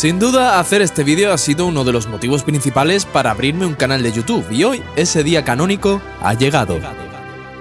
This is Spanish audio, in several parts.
Sin duda, hacer este vídeo ha sido uno de los motivos principales para abrirme un canal de YouTube y hoy, ese día canónico, ha llegado.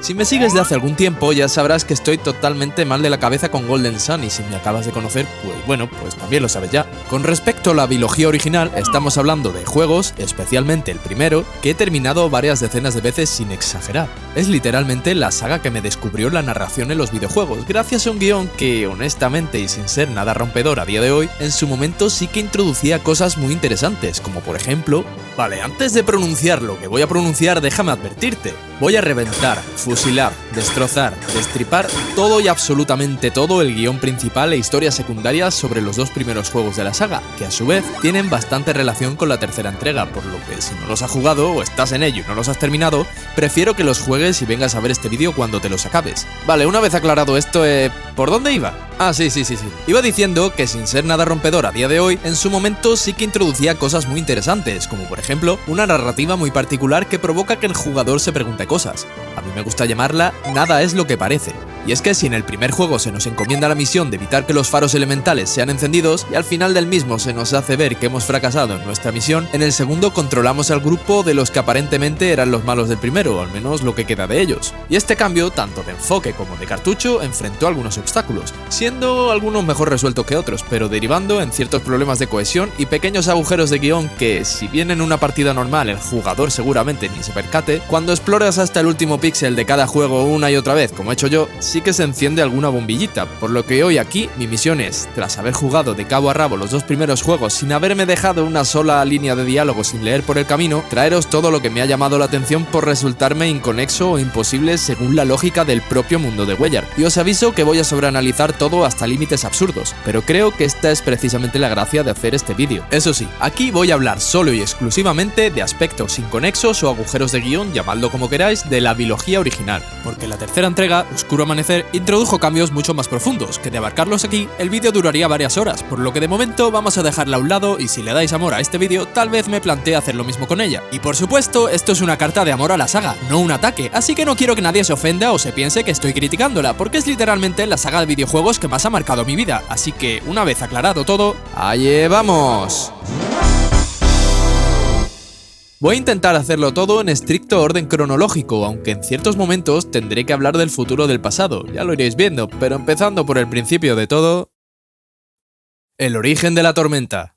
Si me sigues de hace algún tiempo ya sabrás que estoy totalmente mal de la cabeza con Golden Sun y si me acabas de conocer, pues bueno, pues también lo sabes ya. Con respecto a la biología original, estamos hablando de juegos, especialmente el primero, que he terminado varias decenas de veces sin exagerar. Es literalmente la saga que me descubrió la narración en los videojuegos, gracias a un guión que, honestamente y sin ser nada rompedor a día de hoy, en su momento sí que introducía cosas muy interesantes, como por ejemplo... Vale, antes de pronunciar lo que voy a pronunciar, déjame advertirte. Voy a reventar, fusilar, destrozar, destripar todo y absolutamente todo el guión principal e historias secundarias sobre los dos primeros juegos de la saga, que a su vez tienen bastante relación con la tercera entrega, por lo que si no los has jugado o estás en ello y no los has terminado, prefiero que los juegues y vengas a ver este vídeo cuando te los acabes. Vale, una vez aclarado esto, ¿por dónde iba? Ah, sí. Iba diciendo que sin ser nada rompedor a día de hoy, en su momento sí que introducía cosas muy interesantes, como por ejemplo, una narrativa muy particular que provoca que el jugador se pregunte cosas. A mí me gusta llamarla nada es lo que parece. Y es que si en el primer juego se nos encomienda la misión de evitar que los faros elementales sean encendidos y al final del mismo se nos hace ver que hemos fracasado en nuestra misión, en el segundo controlamos al grupo de los que aparentemente eran los malos del primero, o al menos lo que queda de ellos. Y este cambio, tanto de enfoque como de cartucho, enfrentó algunos obstáculos, siendo algunos mejor resueltos que otros, pero derivando en ciertos problemas de cohesión y pequeños agujeros de guión que, si bien en una partida normal el jugador seguramente ni se percate, cuando exploras hasta el último píxel de cada juego una y otra vez, como he hecho yo, sí que se enciende alguna bombillita, por lo que hoy aquí mi misión es, tras haber jugado de cabo a rabo los dos primeros juegos sin haberme dejado una sola línea de diálogo sin leer por el camino, traeros todo lo que me ha llamado la atención por resultarme inconexo o imposible según la lógica del propio mundo de Weyard. Y os aviso que voy a sobreanalizar todo hasta límites absurdos, pero creo que esta es precisamente la gracia de hacer este vídeo. Eso sí, aquí voy a hablar solo y exclusivamente de aspectos inconexos o agujeros de guión, llamadlo como queráis, de la biología original, porque la tercera entrega, Oscuro Amanecer, introdujo cambios mucho más profundos, que de abarcarlos aquí, el vídeo duraría varias horas, por lo que de momento vamos a dejarla a un lado y si le dais amor a este vídeo, tal vez me plantee hacer lo mismo con ella. Y por supuesto, esto es una carta de amor a la saga, no un ataque, así que no quiero que nadie se ofenda o se piense que estoy criticándola, porque es literalmente la saga de videojuegos que más ha marcado mi vida, así que una vez aclarado todo, ¡allí vamos! Voy a intentar hacerlo todo en estricto orden cronológico, aunque en ciertos momentos tendré que hablar del futuro del pasado, ya lo iréis viendo, pero empezando por el principio de todo... El origen de la tormenta.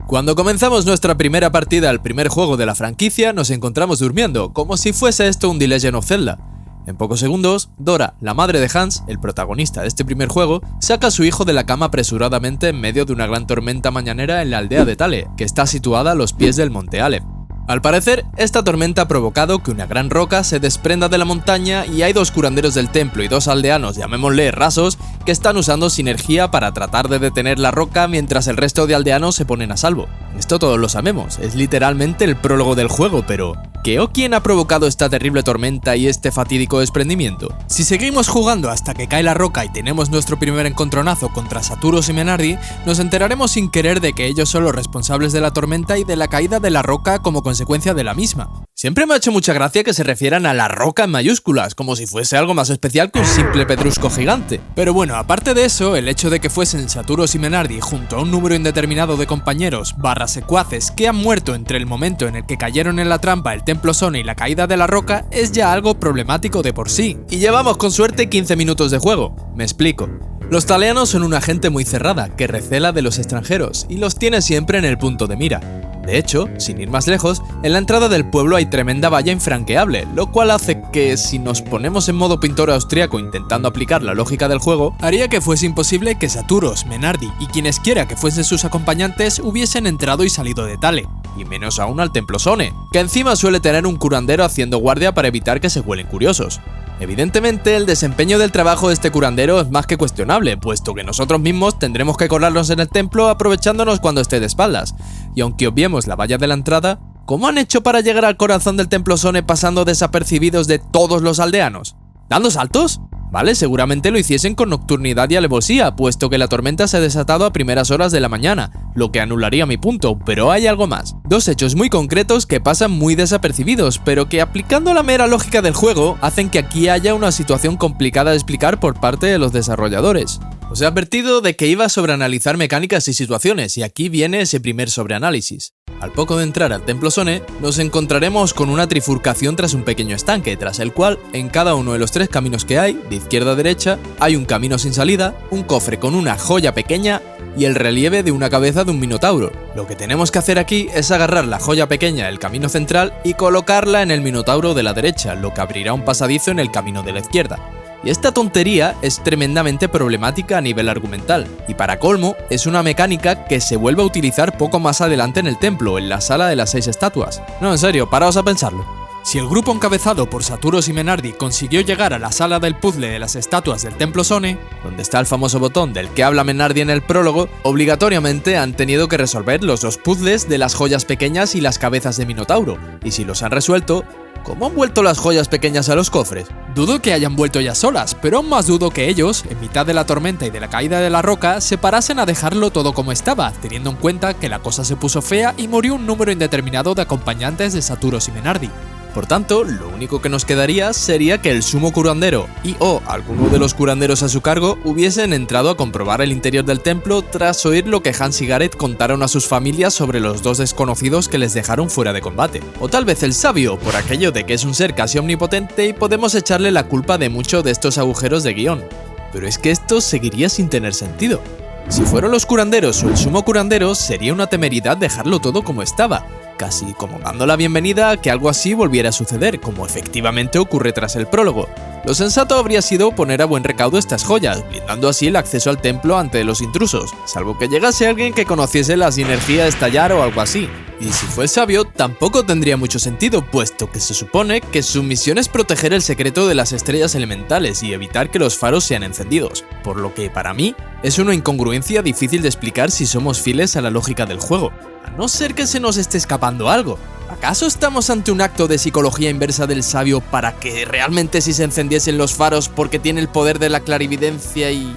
Cuando comenzamos nuestra primera partida al primer juego de la franquicia, nos encontramos durmiendo, como si fuese esto un The Legend of Zelda. En pocos segundos, Dora, la madre de Hans, el protagonista de este primer juego, saca a su hijo de la cama apresuradamente en medio de una gran tormenta mañanera en la aldea de Tale, que está situada a los pies del monte Aleph. Al parecer, esta tormenta ha provocado que una gran roca se desprenda de la montaña y hay dos curanderos del templo y dos aldeanos, llamémosle rasos, que están usando sinergia para tratar de detener la roca mientras el resto de aldeanos se ponen a salvo. Esto todos lo sabemos, es literalmente el prólogo del juego, pero ¿qué o quién ha provocado esta terrible tormenta y este fatídico desprendimiento? Si seguimos jugando hasta que cae la roca y tenemos nuestro primer encontronazo contra Saturos y Menardi, nos enteraremos sin querer de que ellos son los responsables de la tormenta y de la caída de la roca como consecuencia de la misma. Siempre me ha hecho mucha gracia que se refieran a la roca en mayúsculas, como si fuese algo más especial que un simple pedrusco gigante. Pero bueno, aparte de eso, el hecho de que fuesen Saturos y Menardi junto a un número indeterminado de compañeros / secuaces que han muerto entre el momento en el que cayeron en la trampa el Templo Sone y la caída de la roca es ya algo problemático de por sí. Y llevamos con suerte 15 minutos de juego. Me explico. Los taleanos son una gente muy cerrada, que recela de los extranjeros, y los tiene siempre en el punto de mira. De hecho, sin ir más lejos, en la entrada del pueblo hay tremenda valla infranqueable, lo cual hace que, si nos ponemos en modo pintor austriaco intentando aplicar la lógica del juego, haría que fuese imposible que Saturos, Menardi y quienes quiera que fuesen sus acompañantes hubiesen entrado y salido de Tale, y menos aún al Templo Sone, que encima suele tener un curandero haciendo guardia para evitar que se cuelen curiosos. Evidentemente, el desempeño del trabajo de este curandero es más que cuestionable, puesto que nosotros mismos tendremos que colarnos en el templo aprovechándonos cuando esté de espaldas. Y aunque obviemos la valla de la entrada, ¿cómo han hecho para llegar al corazón del Templo Sone pasando desapercibidos de todos los aldeanos? ¿Dando saltos? Vale, seguramente lo hiciesen con nocturnidad y alevosía, puesto que la tormenta se ha desatado a primeras horas de la mañana, lo que anularía mi punto, pero hay algo más. Dos hechos muy concretos que pasan muy desapercibidos, pero que aplicando la mera lógica del juego, hacen que aquí haya una situación complicada de explicar por parte de los desarrolladores. Os he advertido de que iba a sobreanalizar mecánicas y situaciones, y aquí viene ese primer sobreanálisis. Al poco de entrar al Templo Sone, nos encontraremos con una trifurcación tras un pequeño estanque, tras el cual, en cada uno de los 3 caminos que hay, de izquierda a derecha, hay un camino sin salida, un cofre con una joya pequeña y el relieve de una cabeza de un minotauro. Lo que tenemos que hacer aquí es agarrar la joya pequeña del camino central y colocarla en el minotauro de la derecha, lo que abrirá un pasadizo en el camino de la izquierda. Y esta tontería es tremendamente problemática a nivel argumental, y para colmo, es una mecánica que se vuelve a utilizar poco más adelante en el templo, en la sala de las 6 estatuas. No, en serio, paraos a pensarlo. Si el grupo encabezado por Saturos y Menardi consiguió llegar a la sala del puzzle de las estatuas del Templo Sone, donde está el famoso botón del que habla Menardi en el prólogo, obligatoriamente han tenido que resolver los 2 puzzles de las joyas pequeñas y las cabezas de Minotauro, y si los han resuelto, ¿cómo han vuelto las joyas pequeñas a los cofres? Dudo que hayan vuelto ya solas, pero aún más dudo que ellos, en mitad de la tormenta y de la caída de la roca, se parasen a dejarlo todo como estaba, teniendo en cuenta que la cosa se puso fea y murió un número indeterminado de acompañantes de Saturos y Menardi. Por tanto, lo único que nos quedaría sería que el sumo curandero y o alguno de los curanderos a su cargo hubiesen entrado a comprobar el interior del templo tras oír lo que Hans y Gareth contaron a sus familias sobre los 2 desconocidos que les dejaron fuera de combate. O tal vez el sabio, por aquello de que es un ser casi omnipotente y podemos echarle la culpa de mucho de estos agujeros de guión. Pero es que esto seguiría sin tener sentido. Si fueron los curanderos o el sumo curandero, sería una temeridad dejarlo todo como estaba, casi como dando la bienvenida a que algo así volviera a suceder, como efectivamente ocurre tras el prólogo. Lo sensato habría sido poner a buen recaudo estas joyas, blindando así el acceso al templo ante los intrusos, salvo que llegase alguien que conociese la sinergia de estallar o algo así. Y si fue el sabio, tampoco tendría mucho sentido, puesto que se supone que su misión es proteger el secreto de las estrellas elementales y evitar que los faros sean encendidos, por lo que, para mí, es una incongruencia difícil de explicar si somos fieles a la lógica del juego, a no ser que se nos esté escapando algo. ¿Acaso estamos ante un acto de psicología inversa del sabio para que realmente sí se encendiesen los faros porque tiene el poder de la clarividencia y...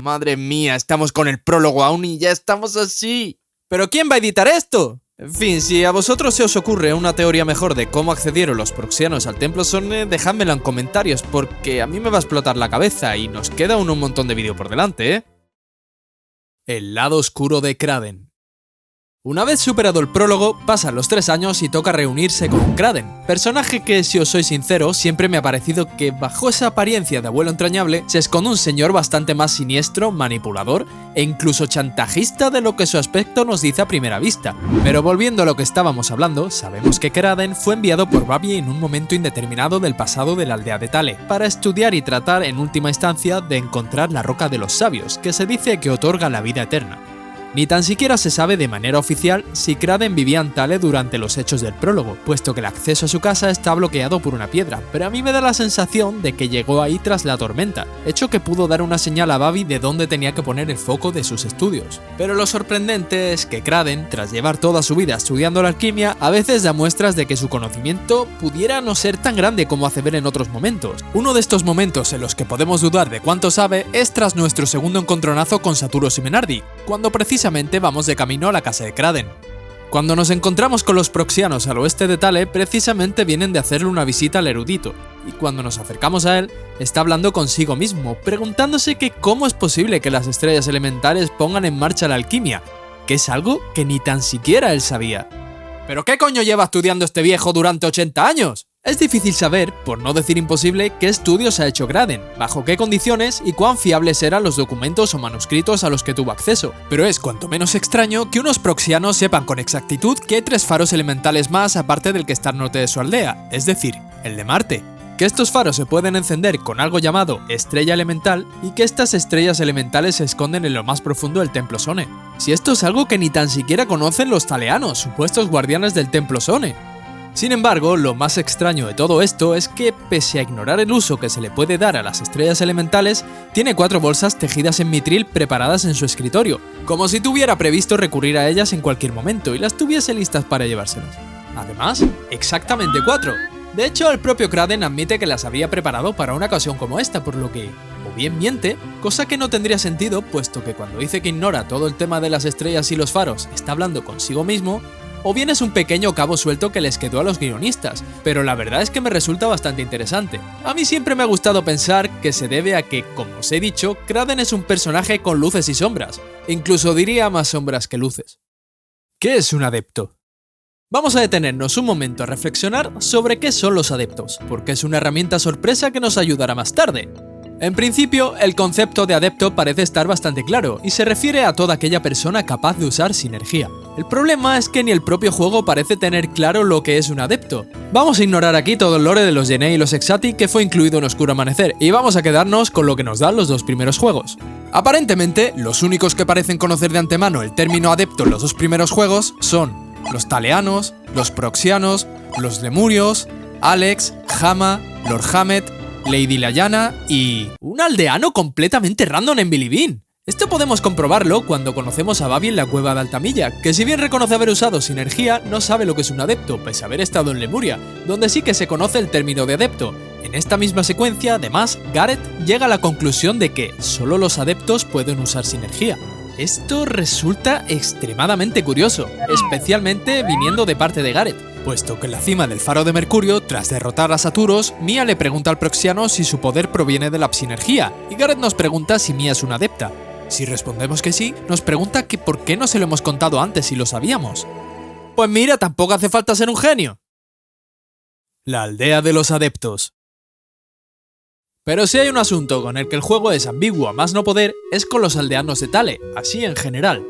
Madre mía, estamos con el prólogo aún y ya estamos así. ¿Pero quién va a editar esto? En fin, si a vosotros se os ocurre una teoría mejor de cómo accedieron los proxianos al Templo Sone, dejádmela en comentarios, porque a mí me va a explotar la cabeza y nos queda aún un montón de vídeo por delante, ¿eh? El lado oscuro de Kraden. Una vez superado el prólogo, pasan los 3 años y toca reunirse con Kraden, personaje que, si os soy sincero, siempre me ha parecido que bajo esa apariencia de abuelo entrañable se esconde un señor bastante más siniestro, manipulador e incluso chantajista de lo que su aspecto nos dice a primera vista. Pero volviendo a lo que estábamos hablando, sabemos que Kraden fue enviado por Babi en un momento indeterminado del pasado de la aldea de Tale, para estudiar y tratar en última instancia de encontrar la roca de los sabios, que se dice que otorga la vida eterna. Ni tan siquiera se sabe de manera oficial si Kraden vivía en Tale durante los hechos del prólogo, puesto que el acceso a su casa está bloqueado por una piedra, pero a mí me da la sensación de que llegó ahí tras la tormenta, hecho que pudo dar una señal a Babi de dónde tenía que poner el foco de sus estudios. Pero lo sorprendente es que Kraden, tras llevar toda su vida estudiando la alquimia, a veces da muestras de que su conocimiento pudiera no ser tan grande como hace ver en otros momentos. Uno de estos momentos en los que podemos dudar de cuánto sabe es tras nuestro segundo encontronazo con Saturos y Menardi, cuando precisamente vamos de camino a la casa de Kraden. Cuando nos encontramos con los proxianos al oeste de Tale, precisamente vienen de hacerle una visita al erudito, y cuando nos acercamos a él, está hablando consigo mismo, preguntándose que cómo es posible que las estrellas elementales pongan en marcha la alquimia, que es algo que ni tan siquiera él sabía. ¿Pero qué coño lleva estudiando este viejo durante 80 años? Es difícil saber, por no decir imposible, qué estudios ha hecho Kraden, bajo qué condiciones y cuán fiables eran los documentos o manuscritos a los que tuvo acceso, pero es cuanto menos extraño que unos proxianos sepan con exactitud que hay 3 faros elementales más aparte del que está al norte de su aldea, es decir, el de Marte. Que estos faros se pueden encender con algo llamado estrella elemental y que estas estrellas elementales se esconden en lo más profundo del Templo Sone. Si esto es algo que ni tan siquiera conocen los taleanos, supuestos guardianes del Templo Sone. Sin embargo, lo más extraño de todo esto es que, pese a ignorar el uso que se le puede dar a las estrellas elementales, tiene 4 bolsas tejidas en mitril preparadas en su escritorio, como si tuviera previsto recurrir a ellas en cualquier momento y las tuviese listas para llevárselas. Además, exactamente 4. De hecho, el propio Kraden admite que las había preparado para una ocasión como esta, por lo que, o bien miente, cosa que no tendría sentido, puesto que cuando dice que ignora todo el tema de las estrellas y los faros está hablando consigo mismo, o bien es un pequeño cabo suelto que les quedó a los guionistas, pero la verdad es que me resulta bastante interesante. A mí siempre me ha gustado pensar que se debe a que, como os he dicho, Kraden es un personaje con luces y sombras, incluso diría más sombras que luces. ¿Qué es un adepto? Vamos a detenernos un momento a reflexionar sobre qué son los adeptos, porque es una herramienta sorpresa que nos ayudará más tarde. En principio, el concepto de adepto parece estar bastante claro, y se refiere a toda aquella persona capaz de usar sinergia. El problema es que ni el propio juego parece tener claro lo que es un adepto. Vamos a ignorar aquí todo el lore de los Genei y los Exati que fue incluido en Oscuro Amanecer, y vamos a quedarnos con lo que nos dan los dos primeros juegos. Aparentemente, los únicos que parecen conocer de antemano el término adepto en los dos primeros juegos son los Taleanos, los Proxianos, los Lemurios, Alex, Hama, Lord Hamet, Lady Layana y... ¡un aldeano completamente random en Billy Bean! Esto podemos comprobarlo cuando conocemos a Babi en la cueva de Altamilla, que si bien reconoce haber usado sinergia, no sabe lo que es un adepto, pese a haber estado en Lemuria, donde sí que se conoce el término de adepto. En esta misma secuencia, además, Gareth llega a la conclusión de que solo los adeptos pueden usar sinergia. Esto resulta extremadamente curioso, especialmente viniendo de parte de Gareth, puesto que en la cima del Faro de Mercurio, tras derrotar a Saturos, Mia le pregunta al Proxiano si su poder proviene de la psinergia, y Gareth nos pregunta si Mia es una adepta. Si respondemos que sí, nos pregunta que por qué no se lo hemos contado antes si lo sabíamos. Pues mira, tampoco hace falta ser un genio. La aldea de los adeptos. Pero si hay un asunto con el que el juego es ambiguo a más no poder, es con los aldeanos de Thale, así en general.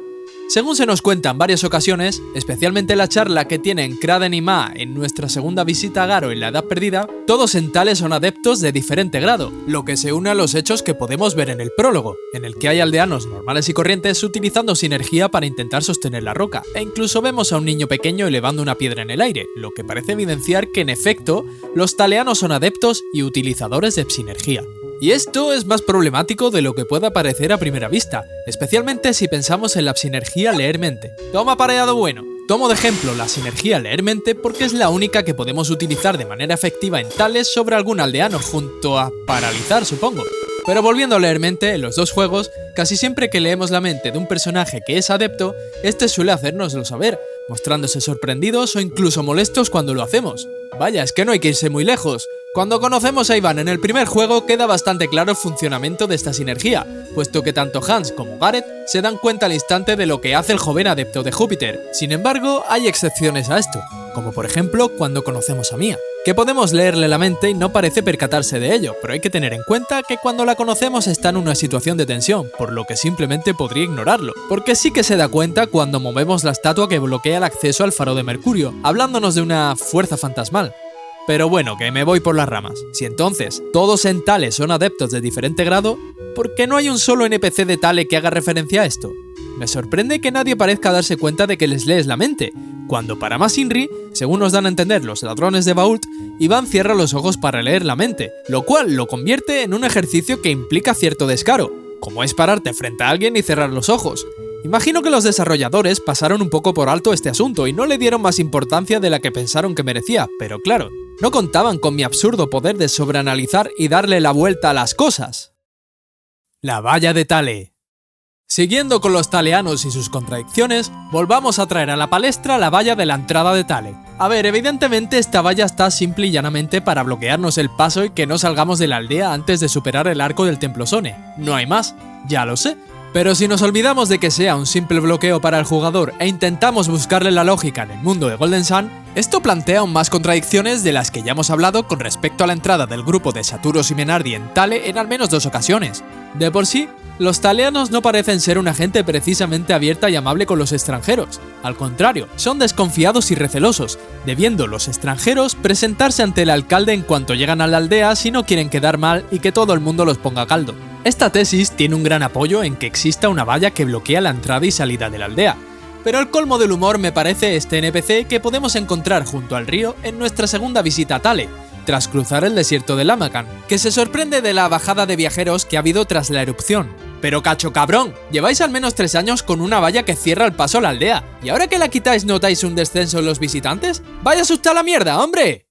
Según se nos cuenta en varias ocasiones, especialmente la charla que tienen Kraden y Ma en nuestra segunda visita a Garo en la Edad Perdida, todos en Thale son adeptos de diferente grado, lo que se une a los hechos que podemos ver en el prólogo, en el que hay aldeanos normales y corrientes utilizando sinergia para intentar sostener la roca, e incluso vemos a un niño pequeño elevando una piedra en el aire, lo que parece evidenciar que en efecto, los taleanos son adeptos y utilizadores de psinergia. Y esto es más problemático de lo que pueda parecer a primera vista, especialmente si pensamos en la sinergia leer mente. Toma pareado bueno. Tomo de ejemplo la sinergia leer mente porque es la única que podemos utilizar de manera efectiva en Thales sobre algún aldeano, junto a paralizar, supongo. Pero volviendo a leer mente, en los dos juegos, casi siempre que leemos la mente de un personaje que es adepto, este suele hacérnoslo saber, mostrándose sorprendidos o incluso molestos cuando lo hacemos. Vaya, es que no hay que irse muy lejos. Cuando conocemos a Iván en el primer juego queda bastante claro el funcionamiento de esta sinergia, puesto que tanto Hans como Gareth se dan cuenta al instante de lo que hace el joven adepto de Júpiter. Sin embargo, hay excepciones a esto, como por ejemplo cuando conocemos a Mia, que podemos leerle la mente y no parece percatarse de ello, pero hay que tener en cuenta que cuando la conocemos está en una situación de tensión, por lo que simplemente podría ignorarlo, porque sí que se da cuenta cuando movemos la estatua que bloquea el acceso al Faro de Mercurio, hablándonos de una fuerza fantasmal. Pero bueno, que me voy por las ramas. Si entonces todos en Thale son adeptos de diferente grado, ¿por qué no hay un solo NPC de Thale que haga referencia a esto? Me sorprende que nadie parezca darse cuenta de que les lees la mente, cuando para más Inri, según nos dan a entender los ladrones de Vault, Iván cierra los ojos para leer la mente, lo cual lo convierte en un ejercicio que implica cierto descaro, como es pararte frente a alguien y cerrar los ojos. Imagino que los desarrolladores pasaron un poco por alto este asunto y no le dieron más importancia de la que pensaron que merecía, pero claro, no contaban con mi absurdo poder de sobreanalizar y darle la vuelta a las cosas. La valla de Thale. Siguiendo con los taleanos y sus contradicciones, volvamos a traer a la palestra la valla de la entrada de Thale. A ver, evidentemente esta valla está simple y llanamente para bloquearnos el paso y que no salgamos de la aldea antes de superar el arco del Templo Sone. No hay más, ya lo sé. Pero si nos olvidamos de que sea un simple bloqueo para el jugador e intentamos buscarle la lógica en el mundo de Golden Sun, esto plantea aún más contradicciones de las que ya hemos hablado con respecto a la entrada del grupo de Saturos y Menardi en Thale en al menos 2 ocasiones. De por sí, los taleanos no parecen ser una gente precisamente abierta y amable con los extranjeros. Al contrario, son desconfiados y recelosos, debiendo los extranjeros presentarse ante el alcalde en cuanto llegan a la aldea si no quieren quedar mal y que todo el mundo los ponga a caldo. Esta tesis tiene un gran apoyo en que exista una valla que bloquea la entrada y salida de la aldea, pero el colmo del humor me parece este NPC que podemos encontrar junto al río en nuestra segunda visita a Thale, tras cruzar el desierto de Lamacan, que se sorprende de la bajada de viajeros que ha habido tras la erupción. Pero cacho cabrón, lleváis al menos 3 años con una valla que cierra el paso a la aldea, y ahora que la quitáis notáis un descenso en los visitantes. ¡Vaya asusta la mierda, hombre!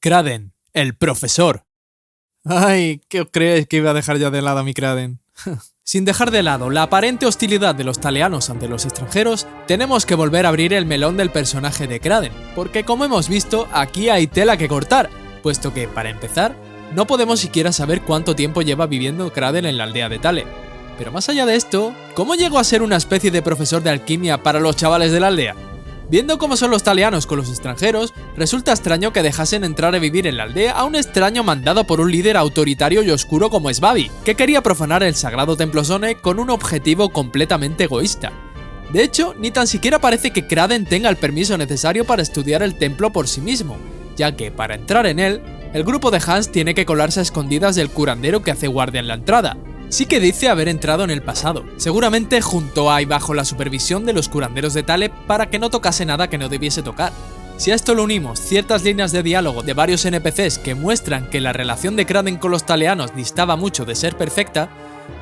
Kraden, el profesor. Ay, ¿qué os creéis que iba a dejar ya de lado a mi Kraden? Sin dejar de lado la aparente hostilidad de los taleanos ante los extranjeros, tenemos que volver a abrir el melón del personaje de Kraden, porque como hemos visto, aquí hay tela que cortar, puesto que, para empezar, no podemos siquiera saber cuánto tiempo lleva viviendo Kraden en la aldea de Thale. Pero más allá de esto, ¿cómo llegó a ser una especie de profesor de alquimia para los chavales de la aldea? Viendo cómo son los taleanos con los extranjeros, resulta extraño que dejasen entrar a vivir en la aldea a un extraño mandado por un líder autoritario y oscuro como es Babi, que quería profanar el sagrado templo Sone con un objetivo completamente egoísta. De hecho, ni tan siquiera parece que Kraden tenga el permiso necesario para estudiar el templo por sí mismo, ya que para entrar en él, el grupo de Hans tiene que colarse a escondidas del curandero que hace guardia en la entrada. Sí que dice haber entrado en el pasado, seguramente junto a y bajo la supervisión de los curanderos de Thale para que no tocase nada que no debiese tocar. Si a esto lo unimos ciertas líneas de diálogo de varios NPCs que muestran que la relación de Kraden con los taleanos distaba mucho de ser perfecta,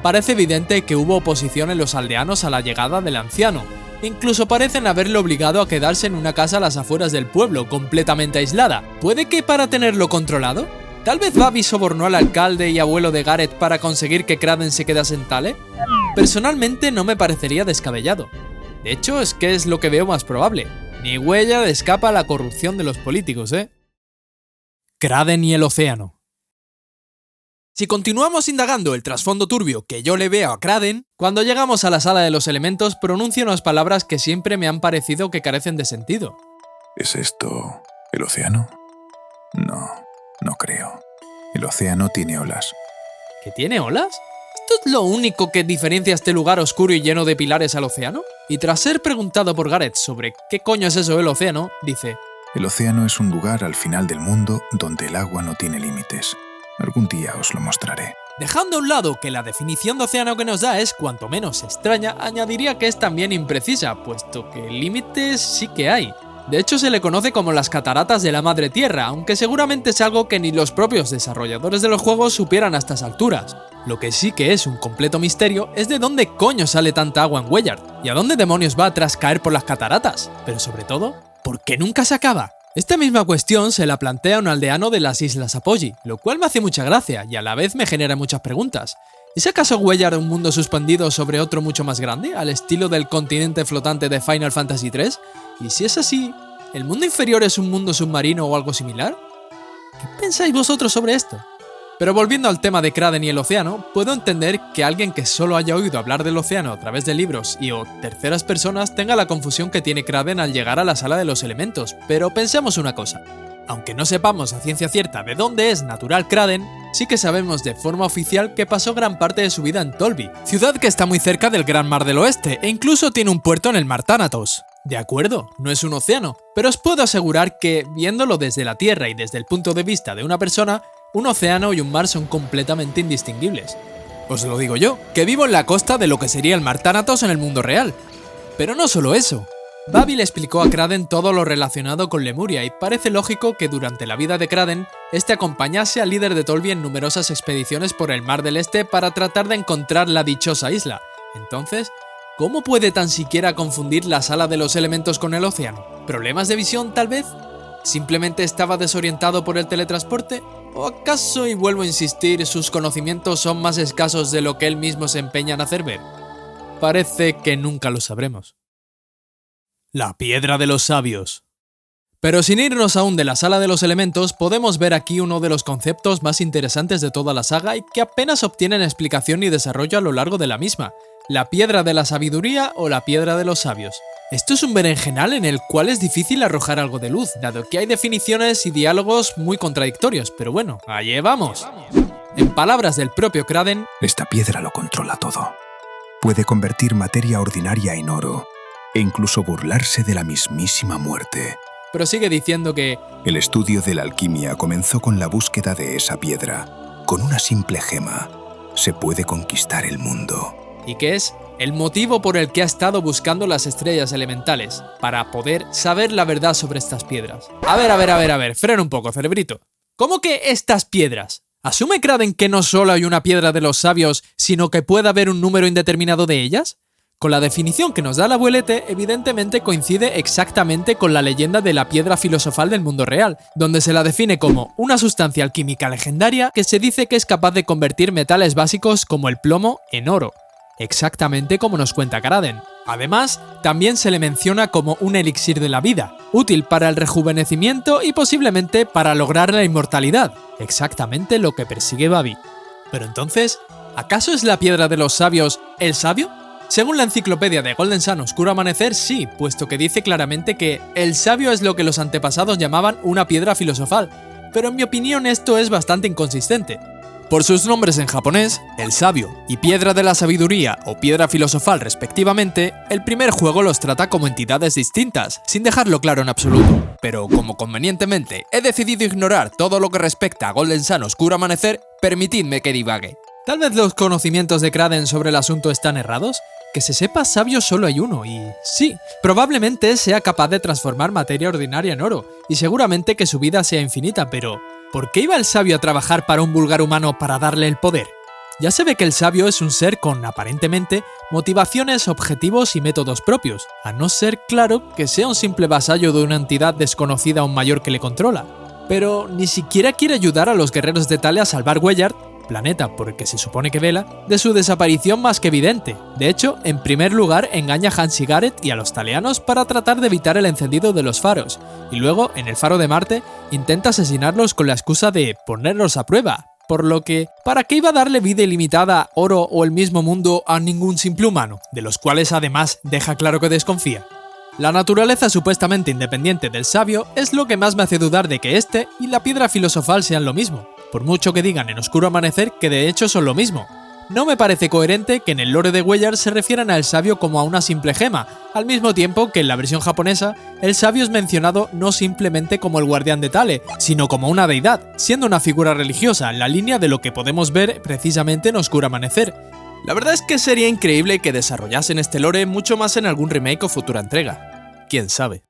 parece evidente que hubo oposición en los aldeanos a la llegada del anciano. Incluso parecen haberle obligado a quedarse en una casa a las afueras del pueblo, completamente aislada. ¿Puede que para tenerlo controlado? ¿Tal vez Babi sobornó al alcalde y abuelo de Gareth para conseguir que Kraden se quedase en Thale? Personalmente no me parecería descabellado. De hecho, es que es lo que veo más probable. Ni huella le escapa a la corrupción de los políticos, ¿eh? Kraden y el océano. Si continuamos indagando el trasfondo turbio que yo le veo a Kraden, cuando llegamos a la sala de los elementos pronuncia unas palabras que siempre me han parecido que carecen de sentido. ¿Es esto el océano? No creo. El océano tiene olas. ¿Que tiene olas? ¿Esto es lo único que diferencia este lugar oscuro y lleno de pilares al océano? Y tras ser preguntado por Gareth sobre qué coño es eso del océano, dice: El océano es un lugar al final del mundo donde el agua no tiene límites. Algún día os lo mostraré. Dejando a un lado que la definición de océano que nos da es cuanto menos extraña, añadiría que es también imprecisa, puesto que límites sí que hay. De hecho, se le conoce como las cataratas de la Madre Tierra, aunque seguramente es algo que ni los propios desarrolladores de los juegos supieran a estas alturas. Lo que sí que es un completo misterio es de dónde coño sale tanta agua en Weyard, y a dónde demonios va tras caer por las cataratas. Pero sobre todo, ¿por qué nunca se acaba? Esta misma cuestión se la plantea un aldeano de las Islas Apogee, lo cual me hace mucha gracia y a la vez me genera muchas preguntas. ¿Es acaso Weyard un mundo suspendido sobre otro mucho más grande, al estilo del continente flotante de Final Fantasy III? Y si es así, ¿el mundo inferior es un mundo submarino o algo similar? ¿Qué pensáis vosotros sobre esto? Pero volviendo al tema de Kraden y el océano, puedo entender que alguien que solo haya oído hablar del océano a través de libros y o terceras personas tenga la confusión que tiene Kraden al llegar a la sala de los elementos, pero pensemos una cosa. Aunque no sepamos a ciencia cierta de dónde es natural Kraden, sí que sabemos de forma oficial que pasó gran parte de su vida en Tolvi, ciudad que está muy cerca del Gran Mar del Oeste e incluso tiene un puerto en el Mar Thanatos. De acuerdo, no es un océano, pero os puedo asegurar que, viéndolo desde la Tierra y desde el punto de vista de una persona, un océano y un mar son completamente indistinguibles. Os lo digo yo, que vivo en la costa de lo que sería el Mar Thanatos en el mundo real. Pero no solo eso. Babi le explicó a Kraden todo lo relacionado con Lemuria y parece lógico que durante la vida de Kraden, este acompañase al líder de Tolvi en numerosas expediciones por el Mar del Este para tratar de encontrar la dichosa isla. Entonces, ¿cómo puede tan siquiera confundir la sala de los elementos con el océano? ¿Problemas de visión, tal vez? ¿Simplemente estaba desorientado por el teletransporte? ¿O acaso, y vuelvo a insistir, sus conocimientos son más escasos de lo que él mismo se empeña en hacer ver? Parece que nunca lo sabremos. La piedra de los sabios. Pero sin irnos aún de la sala de los elementos, podemos ver aquí uno de los conceptos más interesantes de toda la saga y que apenas obtienen explicación ni desarrollo a lo largo de la misma: la piedra de la sabiduría o la piedra de los sabios. Esto es un berenjenal en el cual es difícil arrojar algo de luz, dado que hay definiciones y diálogos muy contradictorios, pero bueno, allí vamos. En palabras del propio Kraden, esta piedra lo controla todo. Puede convertir materia ordinaria en oro, e incluso burlarse de la mismísima muerte. Prosigue diciendo que el estudio de la alquimia comenzó con la búsqueda de esa piedra. Con una simple gema, se puede conquistar el mundo. Y que es el motivo por el que ha estado buscando las estrellas elementales, para poder saber la verdad sobre estas piedras. A ver, frena un poco, cerebrito. ¿Cómo que estas piedras? ¿Asume Kraden que no solo hay una piedra de los sabios, sino que puede haber un número indeterminado de ellas? Con la definición que nos da el abuelete, evidentemente coincide exactamente con la leyenda de la piedra filosofal del mundo real, donde se la define como una sustancia alquímica legendaria que se dice que es capaz de convertir metales básicos como el plomo en oro. exactamente como nos cuenta Kraden. Además, también se le menciona como un elixir de la vida, útil para el rejuvenecimiento y posiblemente para lograr la inmortalidad, exactamente lo que persigue Babi. Pero entonces, ¿acaso es la piedra de los sabios el sabio? Según la enciclopedia de Golden Sun Oscuro Amanecer, sí, puesto que dice claramente que el sabio es lo que los antepasados llamaban una piedra filosofal, pero en mi opinión esto es bastante inconsistente. Por sus nombres en japonés, el sabio y piedra de la sabiduría o piedra filosofal respectivamente, el primer juego los trata como entidades distintas, sin dejarlo claro en absoluto. Pero como convenientemente he decidido ignorar todo lo que respecta a Golden Sun Oscuro Amanecer, permitidme que divague. ¿Tal vez los conocimientos de Kraden sobre el asunto están errados? Que se sepa, sabio solo hay uno y sí, probablemente sea capaz de transformar materia ordinaria en oro, y seguramente que su vida sea infinita, pero ¿por qué iba el sabio a trabajar para un vulgar humano para darle el poder? Ya se ve que el sabio es un ser con, aparentemente, motivaciones, objetivos y métodos propios, a no ser, claro, que sea un simple vasallo de una entidad desconocida aún mayor que le controla. Pero ni siquiera quiere ayudar a los guerreros de Thale a salvar Weyard, planeta por el que se supone que vela, de su desaparición más que evidente. De hecho, en primer lugar engaña a Hans y Gareth y a los Thaleanos para tratar de evitar el encendido de los faros, y luego, en el faro de Marte, intenta asesinarlos con la excusa de ponerlos a prueba, por lo que, ¿para qué iba a darle vida ilimitada, oro o el mismo mundo a ningún simple humano, de los cuales además deja claro que desconfía? La naturaleza supuestamente independiente del sabio es lo que más me hace dudar de que este y la piedra filosofal sean lo mismo, por mucho que digan en Oscuro Amanecer que de hecho son lo mismo. No me parece coherente que en el lore de Weyard se refieran al sabio como a una simple gema, al mismo tiempo que en la versión japonesa, el sabio es mencionado no simplemente como el guardián de Thale, sino como una deidad, siendo una figura religiosa, en la línea de lo que podemos ver precisamente en Oscuro Amanecer. La verdad es que sería increíble que desarrollasen este lore mucho más en algún remake o futura entrega. ¿Quién sabe?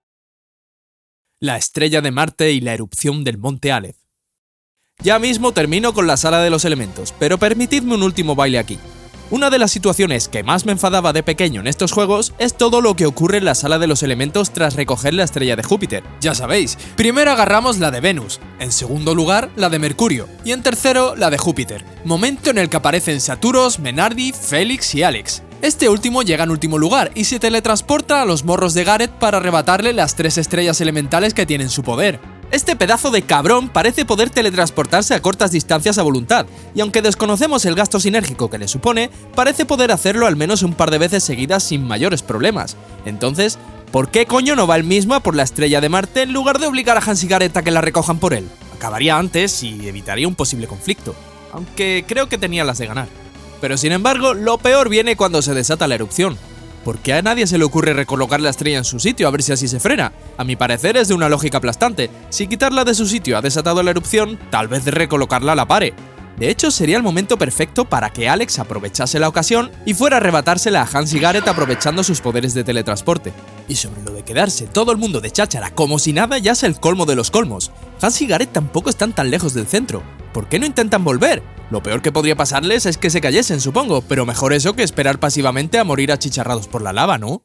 La estrella de Marte y la erupción del monte Aleph. Ya mismo termino con la sala de los elementos, pero permitidme un último baile aquí. Una de las situaciones que más me enfadaba de pequeño en estos juegos es todo lo que ocurre en la sala de los elementos tras recoger la estrella de Júpiter. Ya sabéis, primero agarramos la de Venus, en segundo lugar la de Mercurio, y en tercero la de Júpiter, momento en el que aparecen Saturos, Menardi, Félix y Alex. Este último llega en último lugar y se teletransporta a los morros de Gareth para arrebatarle las 3 estrellas elementales que tienen su poder. Este pedazo de cabrón parece poder teletransportarse a cortas distancias a voluntad, y aunque desconocemos el gasto sinérgico que le supone, parece poder hacerlo al menos un par de veces seguidas sin mayores problemas. Entonces, ¿por qué coño no va él mismo a por la estrella de Marte en lugar de obligar a Hans y Gareth a que la recojan por él? Acabaría antes y evitaría un posible conflicto, aunque creo que tenía las de ganar. Pero sin embargo, lo peor viene cuando se desata la erupción. ¿Por qué a nadie se le ocurre recolocar la estrella en su sitio a ver si así se frena? A mi parecer es de una lógica aplastante. Si quitarla de su sitio ha desatado la erupción, tal vez recolocarla la pare. De hecho, sería el momento perfecto para que Alex aprovechase la ocasión y fuera a arrebatársela a Hans y Gareth aprovechando sus poderes de teletransporte. Y sobre lo de quedarse todo el mundo de cháchara como si nada ya es el colmo de los colmos. Hans y Gareth tampoco están tan lejos del centro. ¿Por qué no intentan volver? Lo peor que podría pasarles es que se cayesen, supongo, pero mejor eso que esperar pasivamente a morir achicharrados por la lava, ¿no?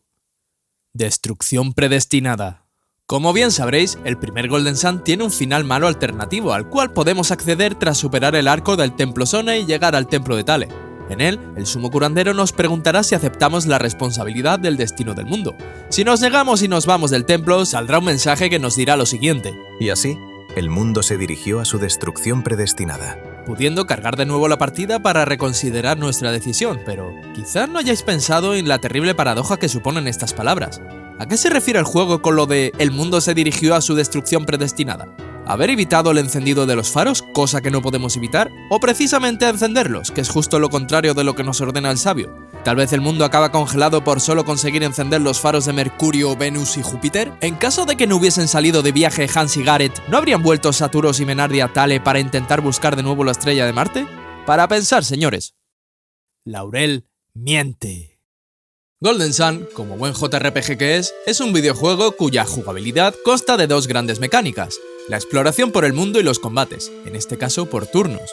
Destrucción predestinada. Como bien sabréis, el primer Golden Sun tiene un final malo alternativo al cual podemos acceder tras superar el arco del Templo Sona y llegar al Templo de Thale. En él, el sumo curandero nos preguntará si aceptamos la responsabilidad del destino del mundo. Si nos negamos y nos vamos del templo, saldrá un mensaje que nos dirá lo siguiente. Y así, el mundo se dirigió a su destrucción predestinada, pudiendo cargar de nuevo la partida para reconsiderar nuestra decisión, pero quizás no hayáis pensado en la terrible paradoja que suponen estas palabras. ¿A qué se refiere el juego con lo de el mundo se dirigió a su destrucción predestinada? ¿Haber evitado el encendido de los faros, cosa que no podemos evitar? ¿O precisamente encenderlos, que es justo lo contrario de lo que nos ordena el sabio? ¿Tal vez el mundo acaba congelado por solo conseguir encender los faros de Mercurio, Venus y Júpiter? En caso de que no hubiesen salido de viaje Hans y Gareth, ¿no habrían vuelto Saturos y Menardi a Thale para intentar buscar de nuevo la estrella de Marte? Para pensar, señores. Laurel miente. Golden Sun, como buen JRPG que es un videojuego cuya jugabilidad consta de 2 grandes mecánicas, la exploración por el mundo y los combates, en este caso por turnos.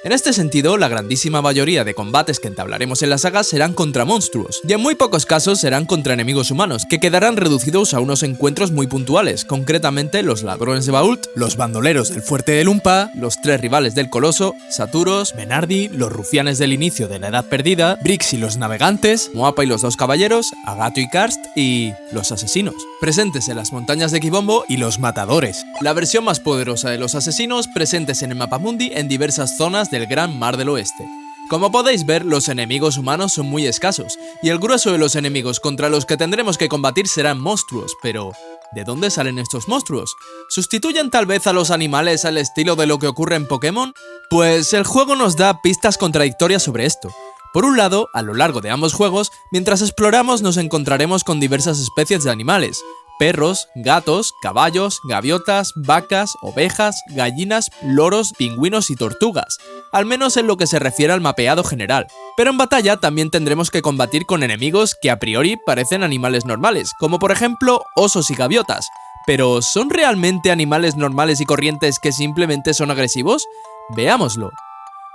En este sentido, la grandísima mayoría de combates que entablaremos en la saga serán contra monstruos, y en muy pocos casos serán contra enemigos humanos, que quedarán reducidos a unos encuentros muy puntuales, concretamente los ladrones de Bault, los bandoleros del fuerte de Lumpa, los 3 rivales del Coloso, Saturos, Menardi, los rufianes del inicio de la Edad Perdida, Brix y los navegantes, Moapa y los 2 caballeros, Agato y Karst y los asesinos, presentes en las montañas de Kibombo, y los matadores, la versión más poderosa de los asesinos presentes en el mapamundi en diversas zonas del Gran Mar del Oeste. Como podéis ver, los enemigos humanos son muy escasos, y el grueso de los enemigos contra los que tendremos que combatir serán monstruos, pero ¿de dónde salen estos monstruos? ¿Sustituyen tal vez a los animales al estilo de lo que ocurre en Pokémon? Pues el juego nos da pistas contradictorias sobre esto. Por un lado, a lo largo de ambos juegos, mientras exploramos nos encontraremos con diversas especies de animales: perros, gatos, caballos, gaviotas, vacas, ovejas, gallinas, loros, pingüinos y tortugas, al menos en lo que se refiere al mapeado general. Pero en batalla también tendremos que combatir con enemigos que a priori parecen animales normales, como por ejemplo osos y gaviotas. ¿Pero son realmente animales normales y corrientes que simplemente son agresivos? Veámoslo.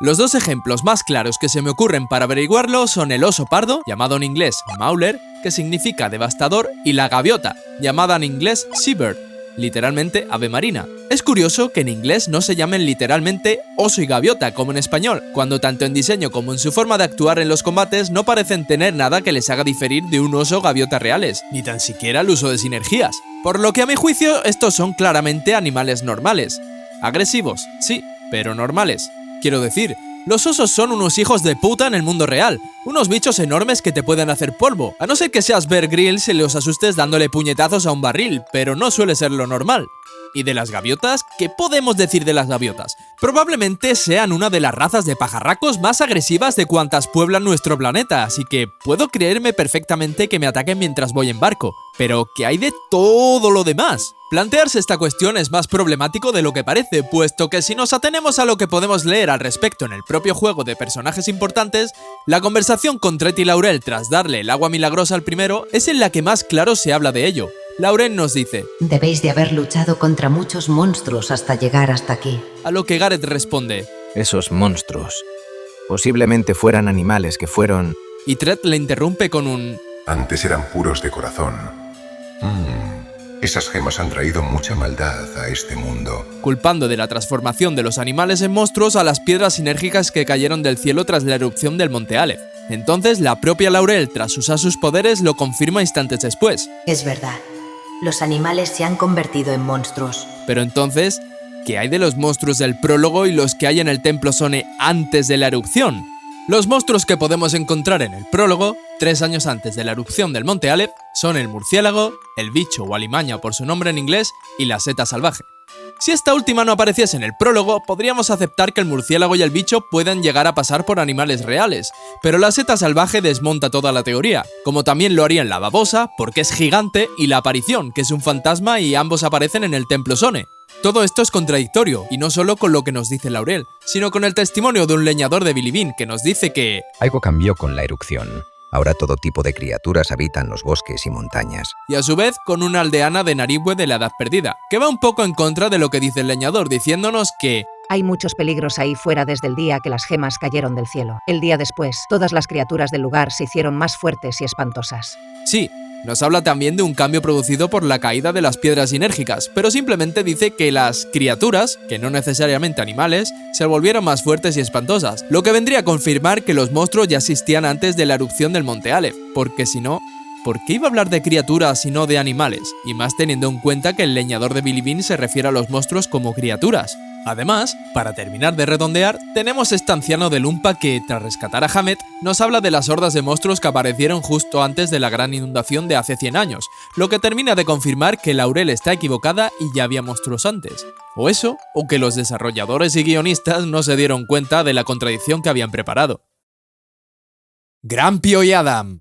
Los 2 ejemplos más claros que se me ocurren para averiguarlo son el oso pardo, llamado en inglés Mauler, que significa devastador, y la gaviota, llamada en inglés Seabird, literalmente ave marina. Es curioso que en inglés no se llamen literalmente oso y gaviota como en español, cuando tanto en diseño como en su forma de actuar en los combates no parecen tener nada que les haga diferir de un oso o gaviota reales, ni tan siquiera el uso de sinergias. Por lo que a mi juicio estos son claramente animales normales. Agresivos, sí, pero normales. Quiero decir, los osos son unos hijos de puta en el mundo real, unos bichos enormes que te pueden hacer polvo, a no ser que seas Bear Grylls y los asustes dándole puñetazos a un barril, pero no suele ser lo normal. ¿Y de las gaviotas? ¿Qué podemos decir de las gaviotas? Probablemente sean una de las razas de pajarracos más agresivas de cuantas pueblan nuestro planeta, así que puedo creerme perfectamente que me ataquen mientras voy en barco. Pero ¿qué hay de todo lo demás? Plantearse esta cuestión es más problemático de lo que parece, puesto que si nos atenemos a lo que podemos leer al respecto en el propio juego de personajes importantes, la conversación con Tret y Laurel tras darle el agua milagrosa al primero es en la que más claro se habla de ello. Laurel nos dice: debéis de haber luchado contra muchos monstruos hasta llegar hasta aquí. A lo que Gareth responde: esos monstruos posiblemente fueran animales que fueron... Y Tret le interrumpe con un: antes eran puros de corazón. Esas gemas han traído mucha maldad a este mundo. Culpando de la transformación de los animales en monstruos a las piedras sinérgicas que cayeron del cielo tras la erupción del Monte Aleph. Entonces la propia Laurel, tras usar sus poderes, lo confirma instantes después. Es verdad. Los animales se han convertido en monstruos. Pero entonces, ¿qué hay de los monstruos del prólogo y los que hay en el Templo Sone antes de la erupción? Los monstruos que podemos encontrar en el prólogo, 3 años antes de la erupción del Monte Aleph, son el murciélago, el bicho o alimaña por su nombre en inglés, y la seta salvaje. Si esta última no apareciese en el prólogo, podríamos aceptar que el murciélago y el bicho puedan llegar a pasar por animales reales, pero la seta salvaje desmonta toda la teoría, como también lo harían la babosa, porque es gigante, y la aparición, que es un fantasma y ambos aparecen en el Templo Sone. Todo esto es contradictorio, y no solo con lo que nos dice Laurel, sino con el testimonio de un leñador de Bilibin que nos dice que algo cambió con la erupción. Ahora todo tipo de criaturas habitan los bosques y montañas. Y a su vez con una aldeana de Naribue de la Edad Perdida, que va un poco en contra de lo que dice el leñador, diciéndonos que hay muchos peligros ahí fuera desde el día que las gemas cayeron del cielo. El día después, todas las criaturas del lugar se hicieron más fuertes y espantosas. Sí, nos habla también de un cambio producido por la caída de las piedras sinérgicas, pero simplemente dice que las criaturas, que no necesariamente animales, se volvieron más fuertes y espantosas, lo que vendría a confirmar que los monstruos ya existían antes de la erupción del Monte Aleph, porque si no, ¿por qué iba a hablar de criaturas y no de animales? Y más teniendo en cuenta que el leñador de Bilibin se refiere a los monstruos como criaturas. Además, para terminar de redondear, tenemos este anciano de Lumpa que, tras rescatar a Hamet, nos habla de las hordas de monstruos que aparecieron justo antes de la gran inundación de hace 100 años, lo que termina de confirmar que Laurel está equivocada y ya había monstruos antes. O eso, o que los desarrolladores y guionistas no se dieron cuenta de la contradicción que habían preparado. Grampio y Adam.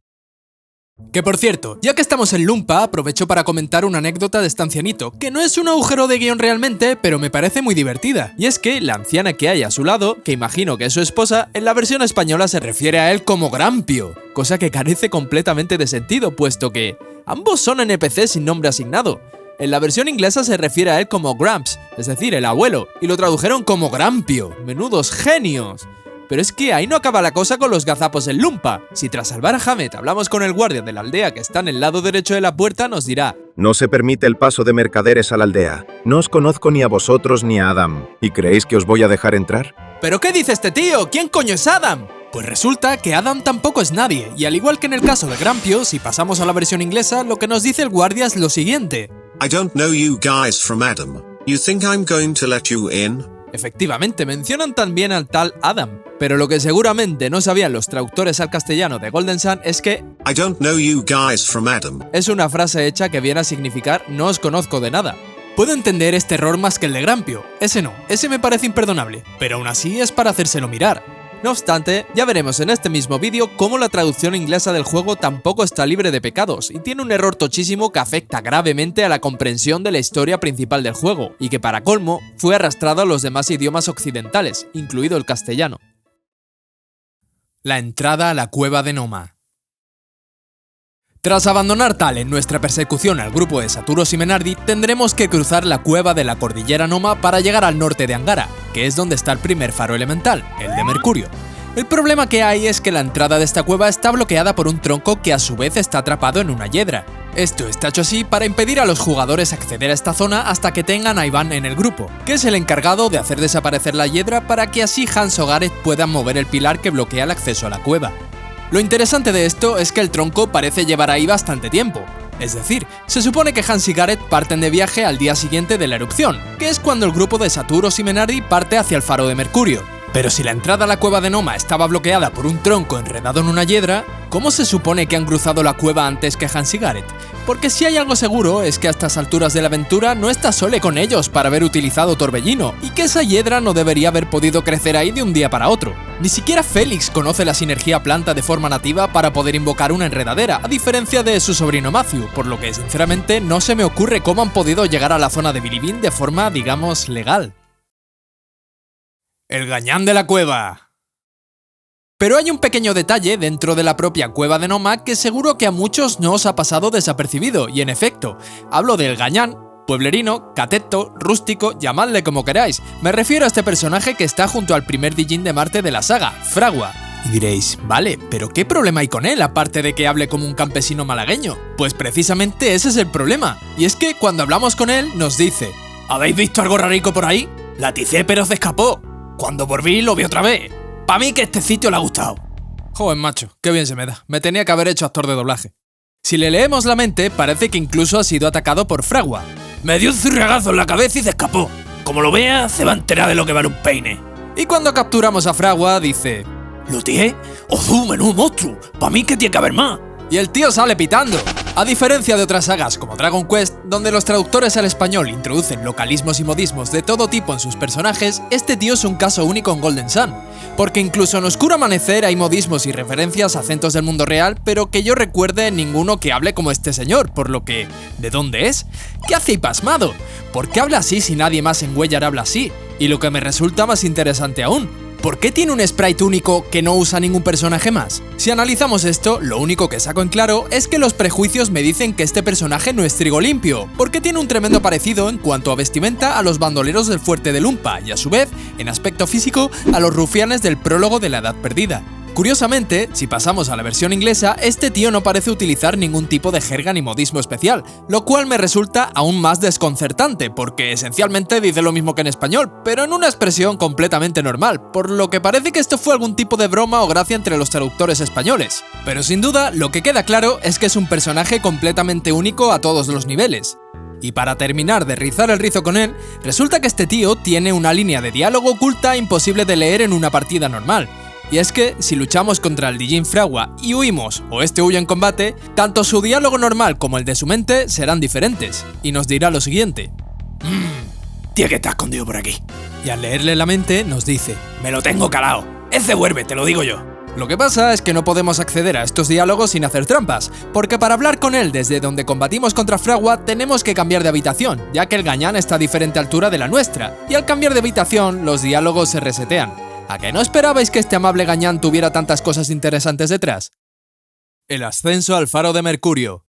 Que por cierto, ya que estamos en Lumpa, aprovecho para comentar una anécdota de este ancianito, que no es un agujero de guión realmente, pero me parece muy divertida. Y es que la anciana que hay a su lado, que imagino que es su esposa, en la versión española se refiere a él como Grampio, cosa que carece completamente de sentido, puesto que ambos son NPCs sin nombre asignado. En la versión inglesa se refiere a él como Gramps, es decir, el abuelo, y lo tradujeron como Grampio. ¡Menudos genios! Pero es que ahí no acaba la cosa con los gazapos en Lumpa. Si tras salvar a Hammett hablamos con el guardia de la aldea que está en el lado derecho de la puerta, nos dirá: no se permite el paso de mercaderes a la aldea. No os conozco ni a vosotros ni a Adam. ¿Y creéis que os voy a dejar entrar? ¿Pero qué dice este tío? ¿Quién coño es Adam? Pues resulta que Adam tampoco es nadie, y al igual que en el caso de Grampio, si pasamos a la versión inglesa, lo que nos dice el guardia es lo siguiente. I don't know you guys from Adam. You think I'm going to let you in? Efectivamente, mencionan también al tal Adam, pero lo que seguramente no sabían los traductores al castellano de Golden Sun es que I don't know you guys from Adam es una frase hecha que viene a significar no os conozco de nada. Puedo entender este error más que el de Grampio, ese no, ese me parece imperdonable, pero aún así es para hacérselo mirar. No obstante, ya veremos en este mismo vídeo cómo la traducción inglesa del juego tampoco está libre de pecados y tiene un error tochísimo que afecta gravemente a la comprensión de la historia principal del juego y que para colmo fue arrastrado a los demás idiomas occidentales, incluido el castellano. La entrada a la cueva de Noma. Tras abandonar Tal en nuestra persecución al grupo de Saturos y Menardi, tendremos que cruzar la cueva de la cordillera Noma para llegar al norte de Angara, que es donde está el primer faro elemental, el de Mercurio. El problema que hay es que la entrada de esta cueva está bloqueada por un tronco que a su vez está atrapado en una hiedra. Esto está hecho así para impedir a los jugadores acceder a esta zona hasta que tengan a Iván en el grupo, que es el encargado de hacer desaparecer la hiedra para que así Hans o Gareth puedan mover el pilar que bloquea el acceso a la cueva. Lo interesante de esto es que el tronco parece llevar ahí bastante tiempo. Es decir, se supone que Hans y Gareth parten de viaje al día siguiente de la erupción, que es cuando el grupo de Saturos y Menardi parte hacia el faro de Mercurio. Pero si la entrada a la cueva de Noma estaba bloqueada por un tronco enredado en una hiedra, ¿cómo se supone que han cruzado la cueva antes que Hans y Gareth? Porque si hay algo seguro es que a estas alturas de la aventura no está Sole con ellos para haber utilizado Torbellino, y que esa hiedra no debería haber podido crecer ahí de un día para otro. Ni siquiera Félix conoce la sinergia planta de forma nativa para poder invocar una enredadera, a diferencia de su sobrino Matthew, por lo que sinceramente no se me ocurre cómo han podido llegar a la zona de Bilibin de forma, digamos, legal. El gañán de la cueva. Pero hay un pequeño detalle dentro de la propia cueva de Noma que seguro que a muchos no os ha pasado desapercibido, y en efecto, hablo del gañán, pueblerino, cateto, rústico, llamadle como queráis. Me refiero a este personaje que está junto al primer Dijin de Marte de la saga, Fragua. Y diréis, vale, pero ¿qué problema hay con él aparte de que hable como un campesino malagueño? Pues precisamente ese es el problema, y es que cuando hablamos con él nos dice: ¿habéis visto algo rarico por ahí? La ticé pero se escapó. Cuando volví lo vi otra vez. Pa' mí que este sitio le ha gustado. Joder, macho, qué bien se me da. Me tenía que haber hecho actor de doblaje. Si le leemos la mente, parece que incluso ha sido atacado por Fragua. Me dio un zurriagazo en la cabeza y se escapó. Como lo vea, se va a enterar de lo que vale un peine. Y cuando capturamos a Fragua, dice: ¿lo tié? ¡Oh, menudo monstruo! Pa' mí que tiene que haber más. Y el tío sale pitando. A diferencia de otras sagas como Dragon Quest, donde los traductores al español introducen localismos y modismos de todo tipo en sus personajes, este tío es un caso único en Golden Sun. Porque incluso en Oscuro Amanecer hay modismos y referencias a acentos del mundo real, pero que yo recuerde ninguno que hable como este señor, por lo que... ¿de dónde es? ¿Qué hace ahí pasmado? ¿Por qué habla así si nadie más en Wellar habla así? Y lo que me resulta más interesante aún, ¿por qué tiene un sprite único que no usa ningún personaje más? Si analizamos esto, lo único que saco en claro es que los prejuicios me dicen que este personaje no es trigo limpio, porque tiene un tremendo parecido en cuanto a vestimenta a los bandoleros del fuerte de Lumpa y a su vez, en aspecto físico, a los rufianes del prólogo de la Edad Perdida. Curiosamente, si pasamos a la versión inglesa, este tío no parece utilizar ningún tipo de jerga ni modismo especial, lo cual me resulta aún más desconcertante, porque esencialmente dice lo mismo que en español, pero en una expresión completamente normal, por lo que parece que esto fue algún tipo de broma o gracia entre los traductores españoles. Pero sin duda, lo que queda claro es que es un personaje completamente único a todos los niveles. Y para terminar de rizar el rizo con él, resulta que este tío tiene una línea de diálogo oculta imposible de leer en una partida normal. Y es que, si luchamos contra el Dijin Fragua y huimos, o este huye en combate, tanto su diálogo normal como el de su mente serán diferentes, y nos dirá lo siguiente: tiene que estar escondido por aquí. Y al leerle la mente nos dice: me lo tengo calado, ese vuelve, te lo digo yo. Lo que pasa es que no podemos acceder a estos diálogos sin hacer trampas, porque para hablar con él desde donde combatimos contra Fragua tenemos que cambiar de habitación, ya que el gañán está a diferente altura de la nuestra, y al cambiar de habitación los diálogos se resetean. ¿A que no esperabais que este amable gañán tuviera tantas cosas interesantes detrás? El ascenso al faro de Mercurio.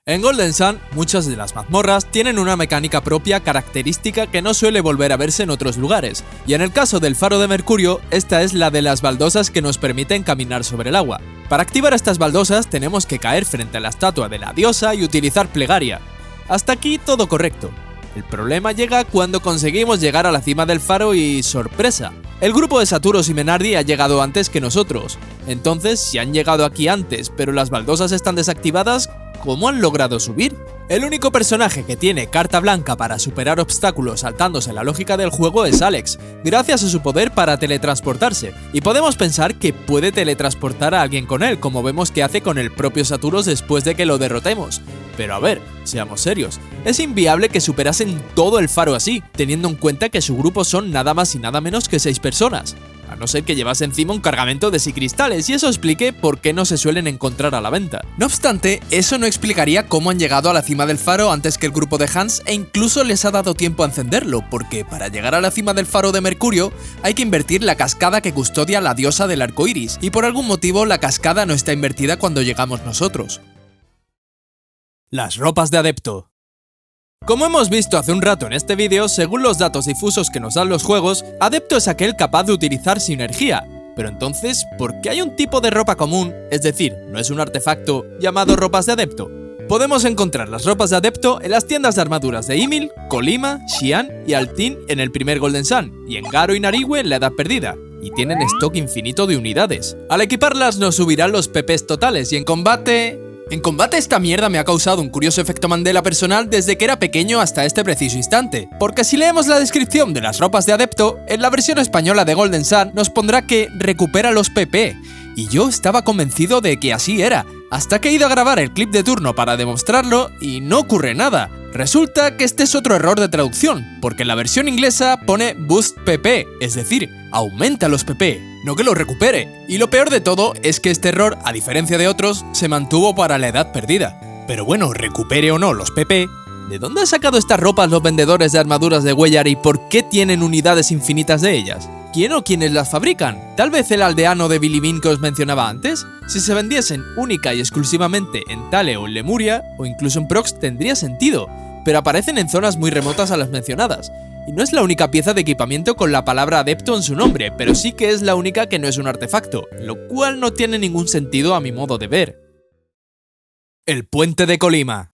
En Golden Sun, muchas de las mazmorras tienen una mecánica propia característica que no suele volver a verse en otros lugares, y en el caso del Faro de Mercurio, esta es la de las baldosas que nos permiten caminar sobre el agua. Para activar estas baldosas tenemos que caer frente a la estatua de la diosa y utilizar plegaria. Hasta aquí todo correcto. El problema llega cuando conseguimos llegar a la cima del faro y ¡sorpresa! El grupo de Saturos y Menardi ha llegado antes que nosotros. Entonces, si han llegado aquí antes, pero las baldosas están desactivadas, ¿cómo han logrado subir? El único personaje que tiene carta blanca para superar obstáculos saltándose la lógica del juego es Alex, gracias a su poder para teletransportarse, y podemos pensar que puede teletransportar a alguien con él, como vemos que hace con el propio Saturos después de que lo derrotemos. Pero a ver, seamos serios, es inviable que superasen todo el faro así, teniendo en cuenta que su grupo son nada más y nada menos que 6 personas. A no ser que llevase encima un cargamento de cristales, y eso explique por qué no se suelen encontrar a la venta. No obstante, eso no explicaría cómo han llegado a la cima del faro antes que el grupo de Hans, e incluso les ha dado tiempo a encenderlo, porque para llegar a la cima del faro de Mercurio hay que invertir la cascada que custodia la diosa del arco iris, y por algún motivo la cascada no está invertida cuando llegamos nosotros. Las ropas de adepto. Como hemos visto hace un rato en este vídeo, según los datos difusos que nos dan los juegos, adepto es aquel capaz de utilizar sinergia. Pero entonces, ¿por qué hay un tipo de ropa común, es decir, no es un artefacto, llamado ropas de adepto? Podemos encontrar las ropas de adepto en las tiendas de armaduras de Ymil, Colima, Xi'an y Altin en el primer Golden Sun, y en Garo y Narigue en la Edad Perdida, y tienen stock infinito de unidades. Al equiparlas nos subirán los PPs totales y en combate... En combate esta mierda me ha causado un curioso efecto Mandela personal desde que era pequeño hasta este preciso instante, porque si leemos la descripción de las ropas de adepto, en la versión española de Golden Sun nos pondrá que recupera los PP, y yo estaba convencido de que así era, hasta que he ido a grabar el clip de turno para demostrarlo y no ocurre nada. Resulta que este es otro error de traducción, porque en la versión inglesa pone Boost PP, es decir, aumenta los PP, no que los recupere. Y lo peor de todo es que este error, a diferencia de otros, se mantuvo para la Edad Perdida. Pero bueno, recupere o no los PP, ¿de dónde han sacado estas ropas los vendedores de armaduras de Güellar y por qué tienen unidades infinitas de ellas? ¿Quién o quiénes las fabrican? ¿Tal vez el aldeano de Bilibin que os mencionaba antes? Si se vendiesen única y exclusivamente en Thale o en Lemuria, o incluso en Prox, tendría sentido, pero aparecen en zonas muy remotas a las mencionadas. Y no es la única pieza de equipamiento con la palabra adepto en su nombre, pero sí que es la única que no es un artefacto, lo cual no tiene ningún sentido a mi modo de ver. El puente de Colima.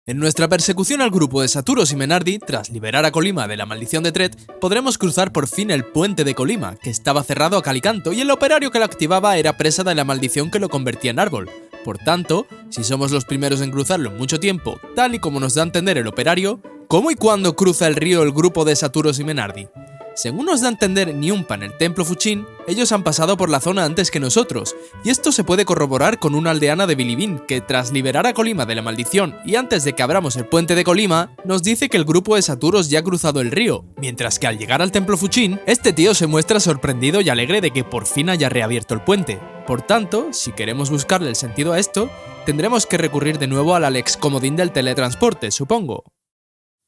En nuestra persecución al grupo de Saturos y Menardi, tras liberar a Colima de la maldición de Tret, podremos cruzar por fin el puente de Colima, que estaba cerrado a cal y canto, y el operario que lo activaba era presa de la maldición que lo convertía en árbol. Por tanto, si somos los primeros en cruzarlo en mucho tiempo, tal y como nos da a entender el operario, ¿cómo y cuándo cruza el río el grupo de Saturos y Menardi? Según nos da a entender Niumpa en el templo Fuchin, ellos han pasado por la zona antes que nosotros, y esto se puede corroborar con una aldeana de Bilibin que tras liberar a Colima de la maldición y antes de que abramos el puente de Colima, nos dice que el grupo de Saturos ya ha cruzado el río, mientras que al llegar al templo Fuchin, este tío se muestra sorprendido y alegre de que por fin haya reabierto el puente. Por tanto, si queremos buscarle el sentido a esto, tendremos que recurrir de nuevo al Alex comodín del teletransporte, supongo.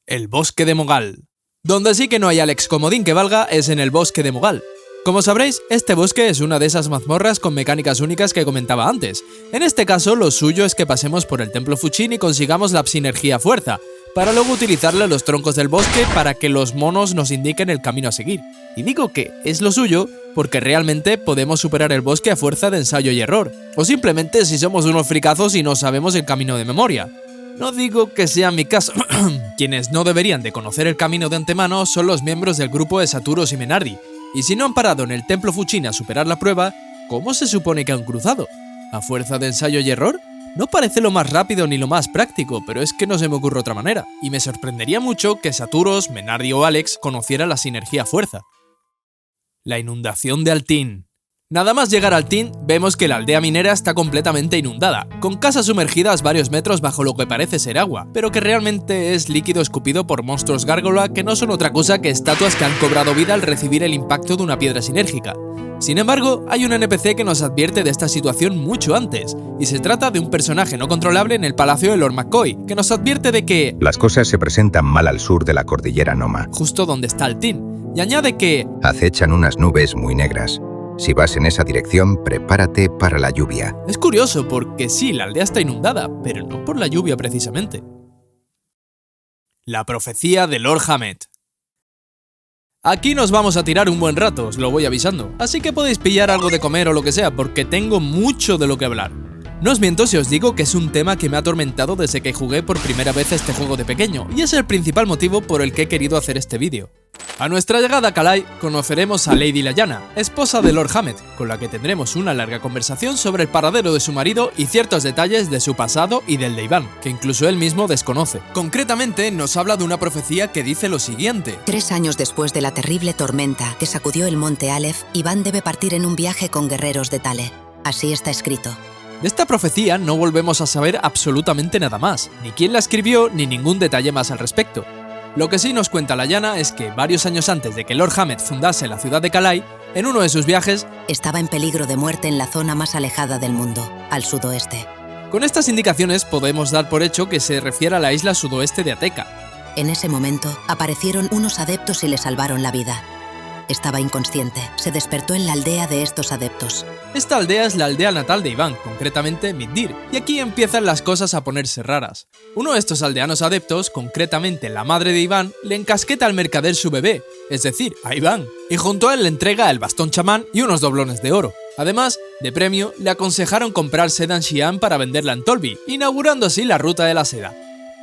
El bosque de Mogal. Donde sí que no hay Alex comodín que valga es en el bosque de Mogal. Como sabréis, este bosque es una de esas mazmorras con mecánicas únicas que comentaba antes. En este caso, lo suyo es que pasemos por el templo Fuchin y consigamos la sinergia fuerza, para luego utilizarle los troncos del bosque para que los monos nos indiquen el camino a seguir. Y digo que es lo suyo porque realmente podemos superar el bosque a fuerza de ensayo y error, o simplemente si somos unos fricazos y no sabemos el camino de memoria. No digo que sea mi caso. Quienes no deberían de conocer el camino de antemano son los miembros del grupo de Saturos y Menardi, y si no han parado en el templo Fuchin a superar la prueba, ¿cómo se supone que han cruzado? ¿A fuerza de ensayo y error? No parece lo más rápido ni lo más práctico, pero es que no se me ocurre otra manera, y me sorprendería mucho que Saturos, Menardi o Alex conocieran la sinergia fuerza. La inundación de Altin. Nada más llegar al Altin, vemos que la aldea minera está completamente inundada, con casas sumergidas varios metros bajo lo que parece ser agua, pero que realmente es líquido escupido por monstruos gárgola que no son otra cosa que estatuas que han cobrado vida al recibir el impacto de una piedra sinérgica. Sin embargo, hay un NPC que nos advierte de esta situación mucho antes, y se trata de un personaje no controlable en el palacio de Lord McCoy, que nos advierte de que las cosas se presentan mal al sur de la cordillera Noma, justo donde está Altin, y añade que acechan unas nubes muy negras. Si vas en esa dirección, prepárate para la lluvia. Es curioso porque sí, la aldea está inundada, pero no por la lluvia precisamente. La profecía de Lord Hammett. Aquí nos vamos a tirar un buen rato, os lo voy avisando, así que podéis pillar algo de comer o lo que sea, porque tengo mucho de lo que hablar. No os miento si os digo que es un tema que me ha atormentado desde que jugué por primera vez este juego de pequeño, y es el principal motivo por el que he querido hacer este vídeo. A nuestra llegada a Kalai, conoceremos a Lady Lyanna, esposa de Lord Hammett, con la que tendremos una larga conversación sobre el paradero de su marido y ciertos detalles de su pasado y del de Iván, que incluso él mismo desconoce. Concretamente, nos habla de una profecía que dice lo siguiente. 3 años después de la terrible tormenta que sacudió el monte Aleph, Iván debe partir en un viaje con guerreros de Thale. Así está escrito. De esta profecía no volvemos a saber absolutamente nada más, ni quién la escribió ni ningún detalle más al respecto. Lo que sí nos cuenta Lyanna es que varios años antes de que Lord Hammett fundase la ciudad de Kalai, en uno de sus viajes, estaba en peligro de muerte en la zona más alejada del mundo, al sudoeste. Con estas indicaciones podemos dar por hecho que se refiere a la isla sudoeste de Ateca. En ese momento aparecieron unos adeptos y le salvaron la vida. Estaba inconsciente. Se despertó en la aldea de estos adeptos. Esta aldea es la aldea natal de Iván, concretamente Middir, y aquí empiezan las cosas a ponerse raras. Uno de estos aldeanos adeptos, concretamente la madre de Iván, le encasqueta al mercader su bebé, es decir, a Iván, y junto a él le entrega el bastón chamán y unos doblones de oro. Además, de premio, le aconsejaron comprar seda en Xi'an para venderla en Tolbi, inaugurando así la ruta de la seda.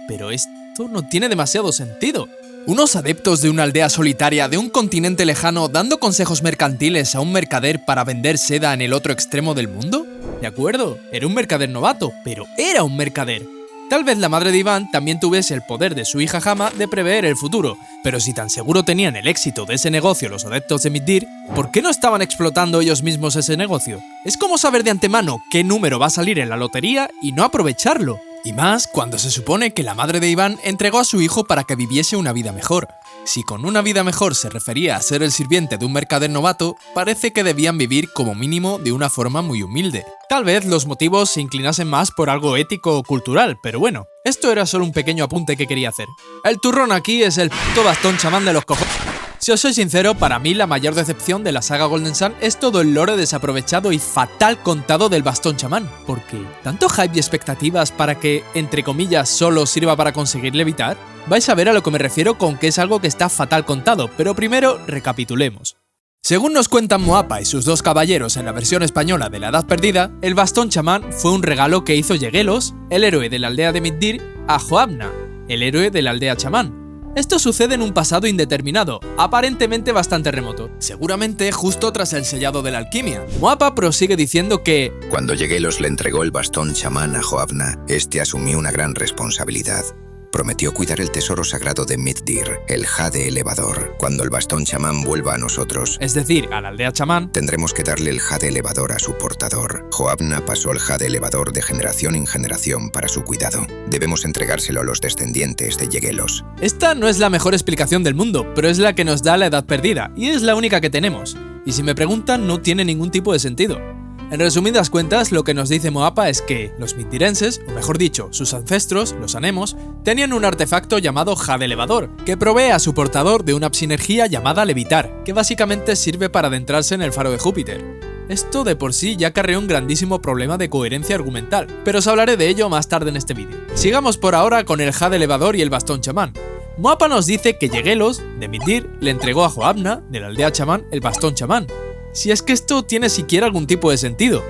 Pero esto no tiene demasiado sentido. ¿Unos adeptos de una aldea solitaria de un continente lejano dando consejos mercantiles a un mercader para vender seda en el otro extremo del mundo? De acuerdo, era un mercader novato, pero era un mercader. Tal vez la madre de Iván también tuviese el poder de su hija Hama de prever el futuro, pero si tan seguro tenían el éxito de ese negocio los adeptos de Middir, ¿por qué no estaban explotando ellos mismos ese negocio? Es como saber de antemano qué número va a salir en la lotería y no aprovecharlo. Y más cuando se supone que la madre de Iván entregó a su hijo para que viviese una vida mejor. Si con una vida mejor se refería a ser el sirviente de un mercader novato, parece que debían vivir como mínimo de una forma muy humilde. Tal vez los motivos se inclinasen más por algo ético o cultural, pero bueno, esto era solo un pequeño apunte que quería hacer. El turrón aquí es el puto bastón chamán de los cojones. Si os soy sincero, para mí la mayor decepción de la saga Golden Sun es todo el lore desaprovechado y fatal contado del bastón chamán, porque ¿tanto hype y expectativas para que, entre comillas, solo sirva para conseguir levitar? Vais a ver a lo que me refiero con que es algo que está fatal contado, pero primero recapitulemos. Según nos cuentan Moapa y sus dos caballeros en la versión española de La Edad Perdida, el bastón chamán fue un regalo que hizo Yegelos, el héroe de la aldea de Middir, a Hoabna, el héroe de la aldea chamán. Esto sucede en un pasado indeterminado, aparentemente bastante remoto, seguramente justo tras el sellado de la alquimia. Moapa prosigue diciendo que cuando Yegelos le entregó el bastón chamán a Hoabna, este asumió una gran responsabilidad. Prometió cuidar el tesoro sagrado de Middir, el jade elevador. Cuando el bastón chamán vuelva a nosotros, es decir, a la aldea chamán, tendremos que darle el jade elevador a su portador. Hoabna pasó el jade elevador de generación en generación para su cuidado. Debemos entregárselo a los descendientes de Yegelos. Esta no es la mejor explicación del mundo, pero es la que nos da la Edad Perdida, y es la única que tenemos. Y si me preguntan, no tiene ningún tipo de sentido. En resumidas cuentas, lo que nos dice Moapa es que los middirenses, o mejor dicho, sus ancestros, los anemos, tenían un artefacto llamado jade elevador, que provee a su portador de una psinergia llamada levitar, que básicamente sirve para adentrarse en el faro de Júpiter. Esto de por sí ya acarrea un grandísimo problema de coherencia argumental, pero os hablaré de ello más tarde en este vídeo. Sigamos por ahora con el jade elevador y el bastón chamán. Moapa nos dice que Yegelos, de Middir, le entregó a Hoabna, de la aldea chamán, el bastón chamán. Si es que esto tiene siquiera algún tipo de sentido.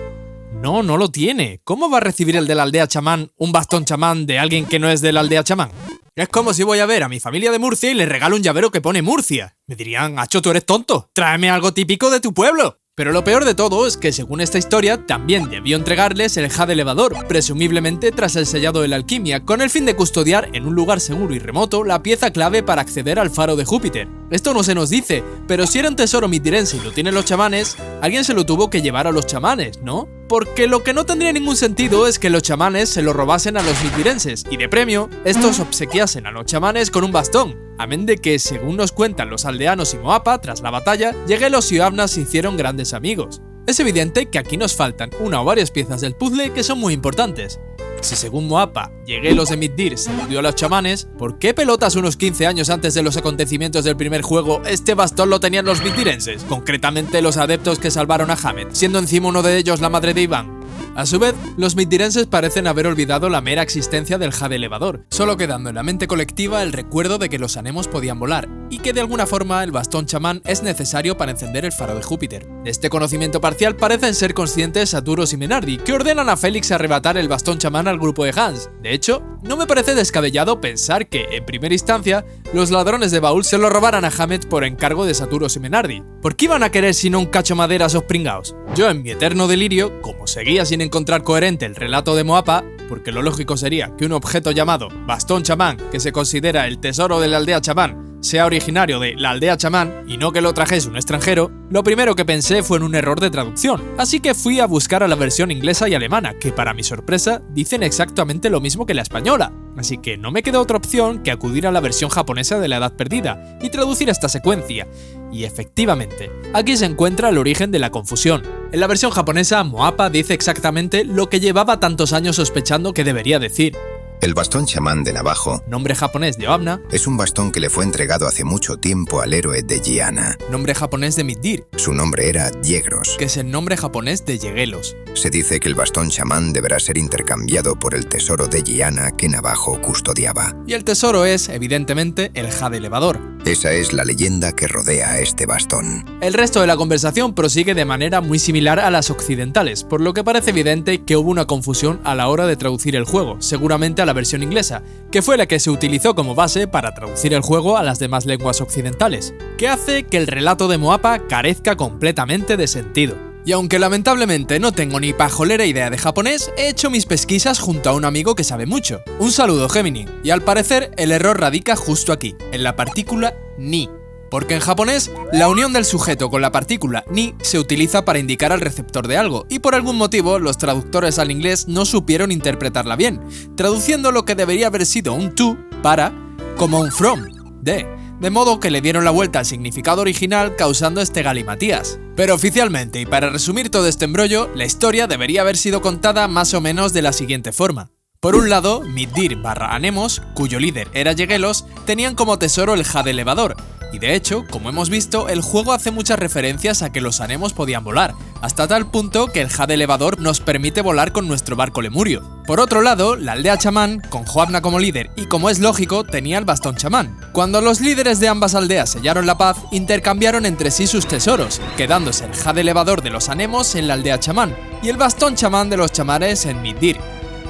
No, no lo tiene. ¿Cómo va a recibir el de la aldea chamán un bastón chamán de alguien que no es de la aldea chamán? Es como si voy a ver a mi familia de Murcia y le regalo un llavero que pone Murcia. Me dirían, Acho, tú eres tonto, tráeme algo típico de tu pueblo. Pero lo peor de todo es que, según esta historia, también debió entregarles el jade elevador, presumiblemente tras el sellado de la alquimia, con el fin de custodiar en un lugar seguro y remoto la pieza clave para acceder al faro de Júpiter. Esto no se nos dice, pero si era un tesoro middirense y lo tienen los chamanes, alguien se lo tuvo que llevar a los chamanes, ¿no? Porque lo que no tendría ningún sentido es que los chamanes se lo robasen a los middirenses y de premio, estos obsequiasen a los chamanes con un bastón. Amén de que, según nos cuentan los aldeanos y Moapa, tras la batalla, Yegelos y Hoabna se hicieron grandes amigos. Es evidente que aquí nos faltan una o varias piezas del puzzle que son muy importantes. Si según Moapa, Yeguelos de Mithdir se lo dio a los chamanes, ¿por qué pelotas unos 15 años antes de los acontecimientos del primer juego este bastón lo tenían los mithdirenses? Concretamente los adeptos que salvaron a Hamed, siendo encima uno de ellos la madre de Iván. A su vez, los mithdirenses parecen haber olvidado la mera existencia del jade elevador, solo quedando en la mente colectiva el recuerdo de que los anemos podían volar, y que de alguna forma el bastón chamán es necesario para encender el faro de Júpiter. De este conocimiento parcial parecen ser conscientes Saturos y Menardi, que ordenan a Félix arrebatar el bastón chamán al grupo de Hans. De hecho, no me parece descabellado pensar que, en primera instancia, los ladrones de baúl se lo robaran a Hamed por encargo de Saturos y Menardi. ¿Por qué iban a querer sino un cacho madera a esos pringaos? Yo, en mi eterno delirio, como seguía sin encontrar coherente el relato de Moapa, porque lo lógico sería que un objeto llamado bastón chamán, que se considera el tesoro de la aldea chamán, sea originario de la aldea chamán y no que lo trajese un extranjero, lo primero que pensé fue en un error de traducción, así que fui a buscar a la versión inglesa y alemana, que para mi sorpresa dicen exactamente lo mismo que la española, así que no me quedó otra opción que acudir a la versión japonesa de la Edad Perdida y traducir esta secuencia. Y efectivamente, aquí se encuentra el origen de la confusión. En la versión japonesa, Moapa dice exactamente lo que llevaba tantos años sospechando que debería decir. El bastón chamán de Navajo, nombre japonés de Oabna, es un bastón que le fue entregado hace mucho tiempo al héroe de Giana. Nombre japonés de Mithdir, su nombre era Yegros, que es el nombre japonés de Yeguelos. Se dice que el bastón chamán deberá ser intercambiado por el tesoro de Giana que Navajo custodiaba. Y el tesoro es, evidentemente, el jade elevador. Esa es la leyenda que rodea a este bastón. El resto de la conversación prosigue de manera muy similar a las occidentales, por lo que parece evidente que hubo una confusión a la hora de traducir el juego, seguramente a la versión inglesa, que fue la que se utilizó como base para traducir el juego a las demás lenguas occidentales, que hace que el relato de Moapa carezca completamente de sentido. Y aunque lamentablemente no tengo ni pajolera idea de japonés, he hecho mis pesquisas junto a un amigo que sabe mucho. Un saludo, Gemini. Y al parecer el error radica justo aquí, en la partícula ni. Porque en japonés, la unión del sujeto con la partícula ni se utiliza para indicar al receptor de algo, y por algún motivo los traductores al inglés no supieron interpretarla bien, traduciendo lo que debería haber sido un to para como un from, de modo que le dieron la vuelta al significado original causando este galimatías. Pero oficialmente, y para resumir todo este embrollo, la historia debería haber sido contada más o menos de la siguiente forma. Por un lado, Mithdir / Anemos, cuyo líder era Yeguelos, tenían como tesoro el jade elevador, y de hecho, como hemos visto, el juego hace muchas referencias a que los anemos podían volar, hasta tal punto que el jade elevador nos permite volar con nuestro barco lemurio. Por otro lado, la aldea chamán, con Joabna como líder y como es lógico, tenía el bastón chamán. Cuando los líderes de ambas aldeas sellaron la paz, intercambiaron entre sí sus tesoros, quedándose el jade elevador de los anemos en la aldea chamán y el bastón chamán de los chamanes en Mithdir.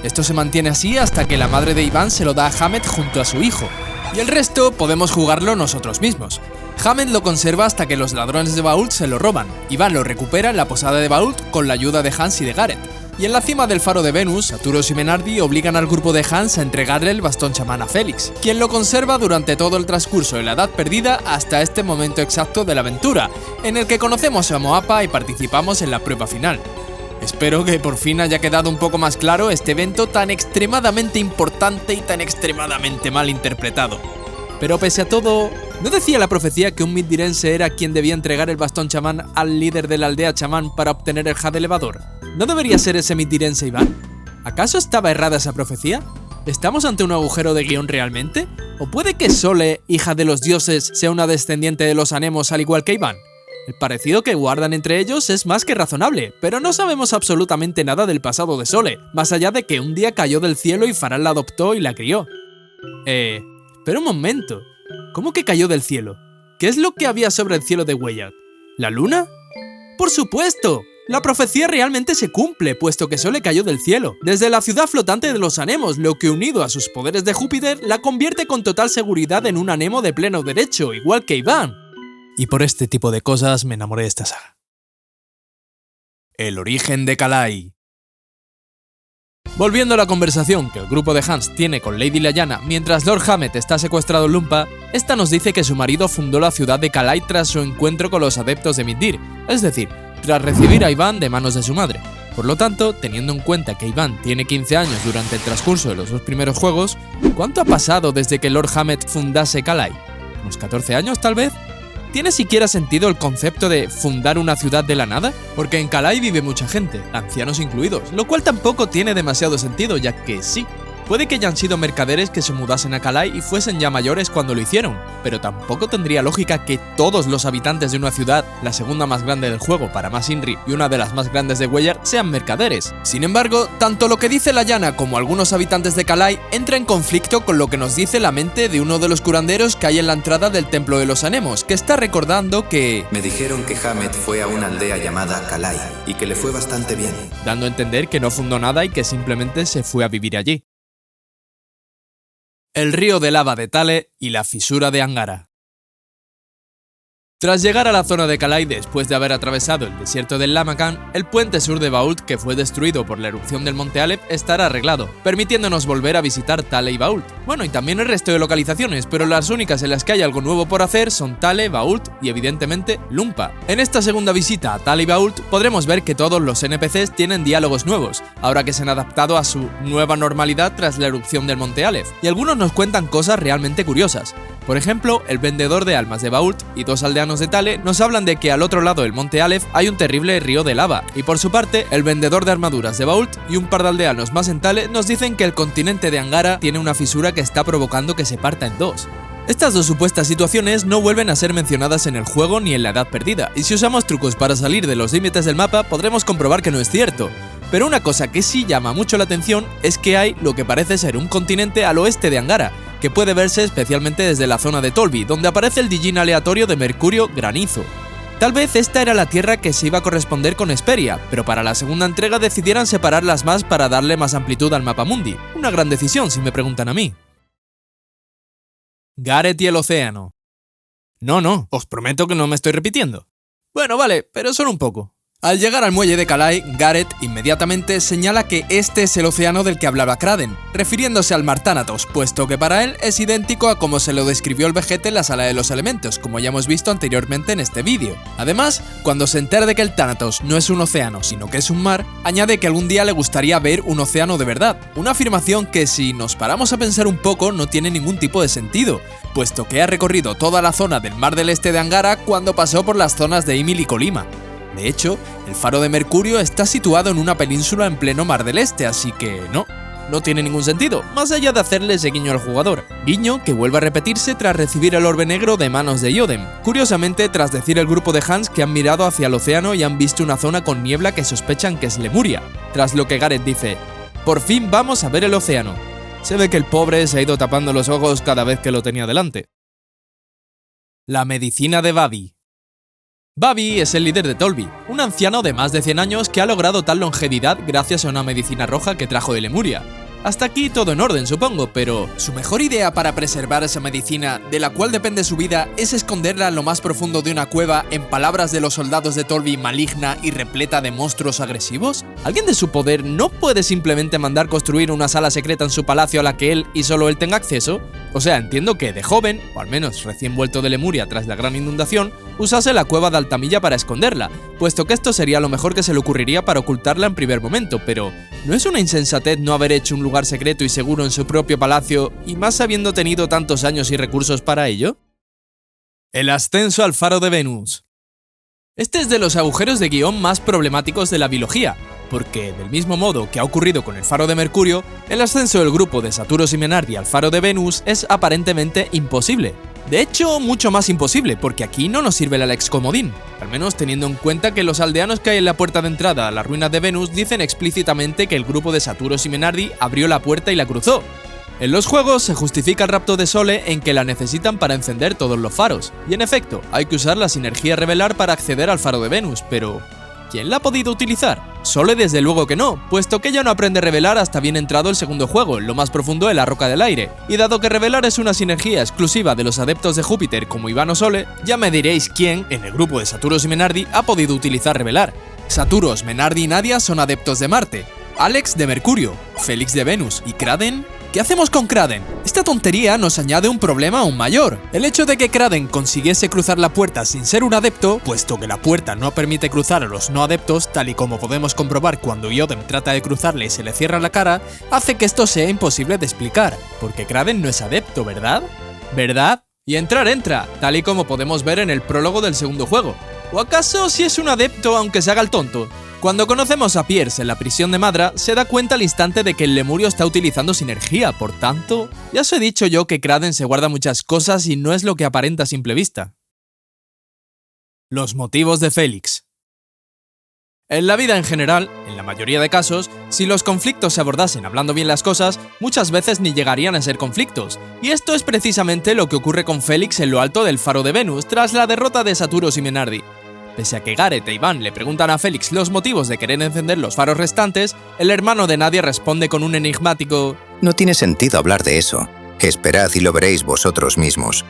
Esto se mantiene así hasta que la madre de Iván se lo da a Hamed junto a su hijo, y el resto podemos jugarlo nosotros mismos. Hamed lo conserva hasta que los ladrones de Bault se lo roban. Iván lo recupera en la posada de Bault con la ayuda de Hans y de Gareth. Y en la cima del faro de Venus, Saturos y Menardi obligan al grupo de Hans a entregarle el bastón chamán a Félix, quien lo conserva durante todo el transcurso de la Edad Perdida hasta este momento exacto de la aventura, en el que conocemos a Moapa y participamos en la prueba final. Espero que por fin haya quedado un poco más claro este evento tan extremadamente importante y tan extremadamente mal interpretado. Pero pese a todo, ¿no decía la profecía que un mithdirense era quien debía entregar el bastón chamán al líder de la aldea chamán para obtener el jade elevador? ¿No debería ser ese mithdirense Iván? ¿Acaso estaba errada esa profecía? ¿Estamos ante un agujero de guión realmente? ¿O puede que Sole, hija de los dioses, sea una descendiente de los anemos al igual que Iván? El parecido que guardan entre ellos es más que razonable, pero no sabemos absolutamente nada del pasado de Sole, más allá de que un día cayó del cielo y Faral la adoptó y la crió. Pero un momento, ¿cómo que cayó del cielo? ¿Qué es lo que había sobre el cielo de Weyad? ¿La luna? ¡Por supuesto! La profecía realmente se cumple, puesto que Sole cayó del cielo, desde la ciudad flotante de los anemos, lo que unido a sus poderes de Júpiter, la convierte con total seguridad en un anemo de pleno derecho, igual que Iván. Y por este tipo de cosas me enamoré de esta saga. El origen de Kalai. Volviendo a la conversación que el grupo de Hans tiene con Lady Lyanna mientras Lord Hamed está secuestrado en Lumpa, esta nos dice que su marido fundó la ciudad de Kalai tras su encuentro con los adeptos de Mithdir, es decir, tras recibir a Iván de manos de su madre. Por lo tanto, teniendo en cuenta que Iván tiene 15 años durante el transcurso de los dos primeros juegos, ¿cuánto ha pasado desde que Lord Hamed fundase Kalai? ¿Unos 14 años tal vez? ¿Tiene siquiera sentido el concepto de fundar una ciudad de la nada? Porque en Kalai vive mucha gente, ancianos incluidos, lo cual tampoco tiene demasiado sentido, ya que sí. Puede que hayan sido mercaderes que se mudasen a Kalai y fuesen ya mayores cuando lo hicieron, pero tampoco tendría lógica que todos los habitantes de una ciudad, la segunda más grande del juego para más Inri y una de las más grandes de Weir, sean mercaderes. Sin embargo, tanto lo que dice la llana como algunos habitantes de Kalai entra en conflicto con lo que nos dice la mente de uno de los curanderos que hay en la entrada del Templo de los Anemos, que está recordando que... Me dijeron que Hamet fue a una aldea llamada Kalai y que le fue bastante bien. Dando a entender que no fundó nada y que simplemente se fue a vivir allí. El río de lava de Thale y la fisura de Angara. Tras llegar a la zona de Kalai después de haber atravesado el desierto del Lamakan, el puente sur de Bault, que fue destruido por la erupción del monte Alep, estará arreglado, permitiéndonos volver a visitar Thale y Bault. Bueno, y también el resto de localizaciones, pero las únicas en las que hay algo nuevo por hacer son Thale, Bault y evidentemente Lumpa. En esta segunda visita a Thale y Bault podremos ver que todos los NPCs tienen diálogos nuevos, ahora que se han adaptado a su nueva normalidad tras la erupción del monte Alep, y algunos nos cuentan cosas realmente curiosas. Por ejemplo, el vendedor de almas de Bault y dos aldeanos de Thale nos hablan de que al otro lado del monte Aleph hay un terrible río de lava, y por su parte, el vendedor de armaduras de Bault y un par de aldeanos más en Thale nos dicen que el continente de Angara tiene una fisura que está provocando que se parta en dos. Estas dos supuestas situaciones no vuelven a ser mencionadas en el juego ni en la Edad Perdida, y si usamos trucos para salir de los límites del mapa podremos comprobar que no es cierto. Pero una cosa que sí llama mucho la atención es que hay lo que parece ser un continente al oeste de Angara, que puede verse especialmente desde la zona de Tolvi, donde aparece el Dijin aleatorio de Mercurio Granizo. Tal vez esta era la tierra que se iba a corresponder con Hesperia, pero para la segunda entrega decidieran separarlas más para darle más amplitud al mapa mundi. Una gran decisión, si me preguntan a mí. Gareth y el océano. No, os prometo que no me estoy repitiendo. Bueno, vale, pero solo un poco. Al llegar al muelle de Kalai, Gareth inmediatamente señala que este es el océano del que hablaba Kraden, refiriéndose al mar Thanatos, puesto que para él es idéntico a como se lo describió el Vegete en la Sala de los Elementos, como ya hemos visto anteriormente en este vídeo. Además, cuando se entera de que el Thanatos no es un océano, sino que es un mar, añade que algún día le gustaría ver un océano de verdad, una afirmación que si nos paramos a pensar un poco no tiene ningún tipo de sentido, puesto que ha recorrido toda la zona del mar del este de Angara cuando pasó por las zonas de Ymil y Colima. De hecho, el faro de Mercurio está situado en una península en pleno mar del este, así que no tiene ningún sentido, más allá de hacerle ese guiño al jugador. Guiño que vuelve a repetirse tras recibir el orbe negro de manos de Yodem. Curiosamente, tras decir el grupo de Hans que han mirado hacia el océano y han visto una zona con niebla que sospechan que es Lemuria, tras lo que Gareth dice: por fin vamos a ver el océano. Se ve que el pobre se ha ido tapando los ojos cada vez que lo tenía delante. La medicina de Babi. Babi es el líder de Tolvi, un anciano de más de 100 años que ha logrado tal longevidad gracias a una medicina roja que trajo de Lemuria. Hasta aquí todo en orden, supongo, pero ¿su mejor idea para preservar esa medicina, de la cual depende su vida, es esconderla en lo más profundo de una cueva, en palabras de los soldados de Tolvi, maligna y repleta de monstruos agresivos? ¿Alguien de su poder no puede simplemente mandar construir una sala secreta en su palacio a la que él y solo él tenga acceso? O sea, entiendo que de joven, o al menos recién vuelto de Lemuria tras la gran inundación, usase la cueva de Altamilla para esconderla, puesto que esto sería lo mejor que se le ocurriría para ocultarla en primer momento, pero ¿no es una insensatez no haber hecho un lugar secreto y seguro en su propio palacio, y más habiendo tenido tantos años y recursos para ello? El ascenso al faro de Venus. Este es de los agujeros de guión más problemáticos de la biología, porque, del mismo modo que ha ocurrido con el faro de Mercurio, el ascenso del grupo de Saturos y Menardi al faro de Venus es aparentemente imposible. De hecho, mucho más imposible, porque aquí no nos sirve el Alex comodín, al menos teniendo en cuenta que los aldeanos que hay en la puerta de entrada a las ruinas de Venus dicen explícitamente que el grupo de Saturos y Menardi abrió la puerta y la cruzó. En los juegos se justifica el rapto de Sole en que la necesitan para encender todos los faros, y en efecto, hay que usar la sinergia revelar para acceder al faro de Venus, pero ¿quién la ha podido utilizar? Sole desde luego que no, puesto que ella no aprende a revelar hasta bien entrado el segundo juego, en lo más profundo de la Roca del Aire, y dado que revelar es una sinergia exclusiva de los adeptos de Júpiter como Iván o Sole, ya me diréis quién, en el grupo de Saturos y Menardi, ha podido utilizar revelar. Saturos, Menardi y Nadia son adeptos de Marte, Alex de Mercurio, Félix de Venus y Kraden. ¿Qué hacemos con Kraden? Esta tontería nos añade un problema aún mayor. El hecho de que Kraden consiguiese cruzar la puerta sin ser un adepto, puesto que la puerta no permite cruzar a los no adeptos, tal y como podemos comprobar cuando Yodem trata de cruzarle y se le cierra la cara, hace que esto sea imposible de explicar, porque Kraden no es adepto, ¿verdad? ¿Verdad? Y entra, tal y como podemos ver en el prólogo del segundo juego. ¿O acaso si es un adepto aunque se haga el tonto? Cuando conocemos a Pierce en la prisión de Madra, se da cuenta al instante de que el Lemurio está utilizando sinergia, por tanto... Ya os he dicho yo que Kraden se guarda muchas cosas y no es lo que aparenta a simple vista. Los motivos de Felix. En la vida en general, en la mayoría de casos, si los conflictos se abordasen hablando bien las cosas, muchas veces ni llegarían a ser conflictos. Y esto es precisamente lo que ocurre con Felix en lo alto del Faro de Venus, tras la derrota de Saturos y Menardi. Pese a que Gareth e Iván le preguntan a Felix los motivos de querer encender los faros restantes, el hermano de Nadia responde con un enigmático: No tiene sentido hablar de eso. Esperad y lo veréis vosotros mismos.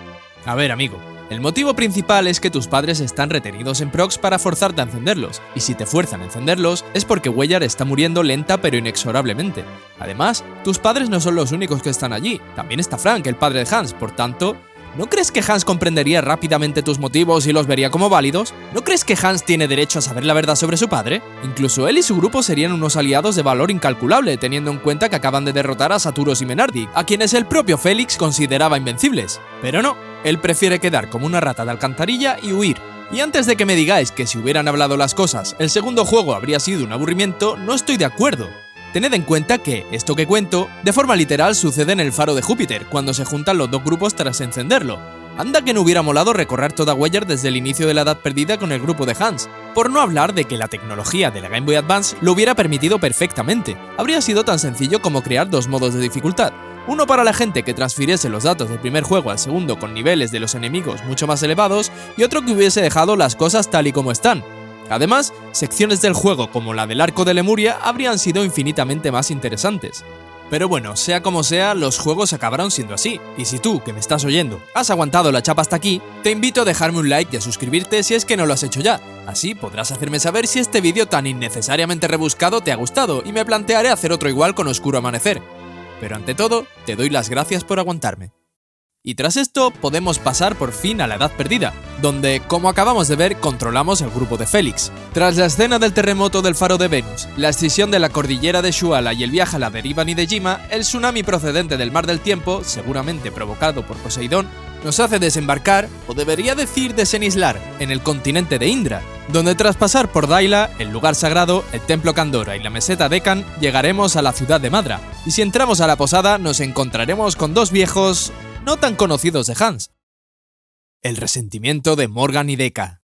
A ver, amigo, el motivo principal es que tus padres están retenidos en Prox para forzarte a encenderlos, y si te fuerzan a encenderlos es porque Weyard está muriendo lenta pero inexorablemente. Además, tus padres no son los únicos que están allí, también está Frank, el padre de Hans, por tanto... ¿No crees que Hans comprendería rápidamente tus motivos y los vería como válidos? ¿No crees que Hans tiene derecho a saber la verdad sobre su padre? Incluso él y su grupo serían unos aliados de valor incalculable, teniendo en cuenta que acaban de derrotar a Saturos y Menardi, a quienes el propio Felix consideraba invencibles. Pero no, él prefiere quedar como una rata de alcantarilla y huir. Y antes de que me digáis que si hubieran hablado las cosas, el segundo juego habría sido un aburrimiento, no estoy de acuerdo. Tened en cuenta que, esto que cuento, de forma literal sucede en el faro de Júpiter, cuando se juntan los dos grupos tras encenderlo. Anda que no hubiera molado recorrer toda Weyard desde el inicio de la Edad Perdida con el grupo de Hans, por no hablar de que la tecnología de la Game Boy Advance lo hubiera permitido perfectamente. Habría sido tan sencillo como crear dos modos de dificultad, uno para la gente que transfiriese los datos del primer juego al segundo con niveles de los enemigos mucho más elevados, y otro que hubiese dejado las cosas tal y como están. Además, secciones del juego como la del arco de Lemuria habrían sido infinitamente más interesantes. Pero bueno, sea como sea, los juegos acabaron siendo así, y si tú, que me estás oyendo, has aguantado la chapa hasta aquí, te invito a dejarme un like y a suscribirte si es que no lo has hecho ya. Así podrás hacerme saber si este vídeo tan innecesariamente rebuscado te ha gustado, y me plantearé hacer otro igual con Oscuro Amanecer. Pero ante todo, te doy las gracias por aguantarme. Y tras esto, podemos pasar por fin a la Edad Perdida, donde, como acabamos de ver, controlamos el grupo de Felix. Tras la escena del terremoto del Faro de Venus, la escisión de la cordillera de Shuala y el viaje a la deriva Nidejima, el tsunami procedente del Mar del Tiempo, seguramente provocado por Poseidón, nos hace desembarcar, o debería decir desenislar, en el continente de Indra, donde tras pasar por Daila, el lugar sagrado, el templo Kandora y la meseta Dekkan, llegaremos a la ciudad de Madra. Y si entramos a la posada, nos encontraremos con dos viejos... no tan conocidos de Hans. El resentimiento de Morgan y Dekka.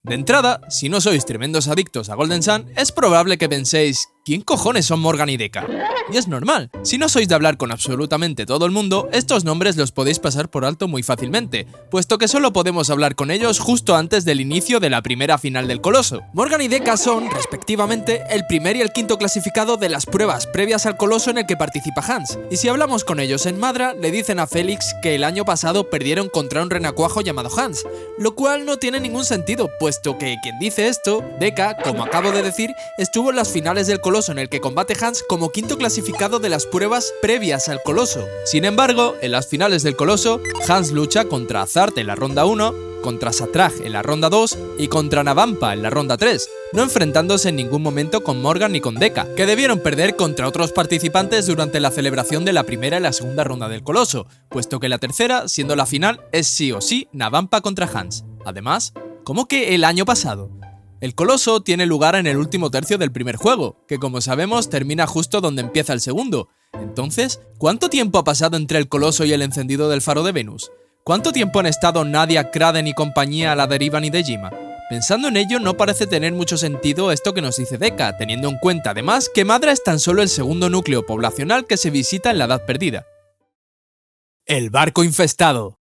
De entrada, si no sois tremendos adictos a Golden Sun, es probable que penséis, ¿quién cojones son Morgan y Dekka? Y es normal, si no sois de hablar con absolutamente todo el mundo, estos nombres los podéis pasar por alto muy fácilmente, puesto que solo podemos hablar con ellos justo antes del inicio de la primera final del Coloso. Morgan y Dekka son, respectivamente, el primer y el quinto clasificado de las pruebas previas al Coloso en el que participa Hans, y si hablamos con ellos en Madra, le dicen a Felix que el año pasado perdieron contra un renacuajo llamado Hans, lo cual no tiene ningún sentido, puesto que quien dice esto, Dekka, como acabo de decir, estuvo en las finales del Coloso en el que combate Hans como quinto clasificado de las pruebas previas al Coloso. Sin embargo, en las finales del Coloso, Hans lucha contra Azart en la ronda 1, contra Satraj en la ronda 2 y contra Navampa en la ronda 3, no enfrentándose en ningún momento con Morgan ni con Dekka, que debieron perder contra otros participantes durante la celebración de la primera y la segunda ronda del Coloso, puesto que la tercera, siendo la final, es sí o sí Navampa contra Hans. Además, ¿cómo que el año pasado? El Coloso tiene lugar en el último tercio del primer juego, que como sabemos termina justo donde empieza el segundo. Entonces, ¿cuánto tiempo ha pasado entre el Coloso y el encendido del Faro de Venus? ¿Cuánto tiempo han estado Nadia, Kraden y compañía a la deriva Nidejima? Pensando en ello, no parece tener mucho sentido esto que nos dice Dekka, teniendo en cuenta además que Madra es tan solo el segundo núcleo poblacional que se visita en la Edad Perdida. El barco infestado.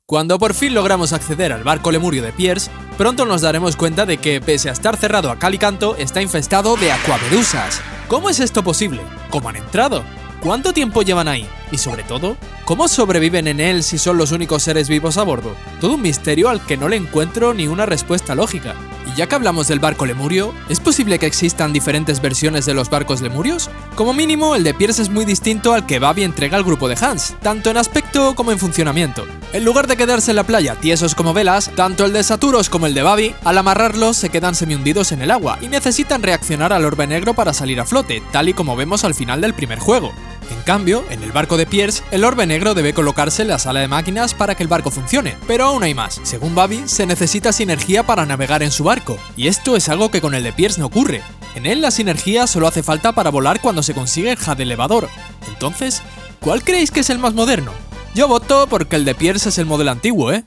Cuando por fin logramos acceder al barco Lemurio de Pierce, pronto nos daremos cuenta de que, pese a estar cerrado a cal y canto, está infestado de aquavedusas. ¿Cómo es esto posible? ¿Cómo han entrado? ¿Cuánto tiempo llevan ahí? Y sobre todo, ¿cómo sobreviven en él si son los únicos seres vivos a bordo? Todo un misterio al que no le encuentro ni una respuesta lógica. Y ya que hablamos del barco Lemurio, ¿es posible que existan diferentes versiones de los barcos Lemurios? Como mínimo, el de Pierce es muy distinto al que Babi entrega al grupo de Hans, tanto en aspecto como en funcionamiento. En lugar de quedarse en la playa tiesos como velas, tanto el de Saturos como el de Babi, al amarrarlos se quedan semi-hundidos en el agua y necesitan reaccionar al orbe negro para salir a flote, tal y como vemos al final del primer juego. En cambio, en el barco de Pierce, el orbe negro debe colocarse en la sala de máquinas para que el barco funcione. Pero aún hay más. Según Babi, se necesita sinergia para navegar en su barco. Y esto es algo que con el de Pierce no ocurre. En él la sinergia solo hace falta para volar cuando se consigue el jade elevador. Entonces, ¿cuál creéis que es el más moderno? Yo voto porque el de Pierce es el modelo antiguo, ¿eh?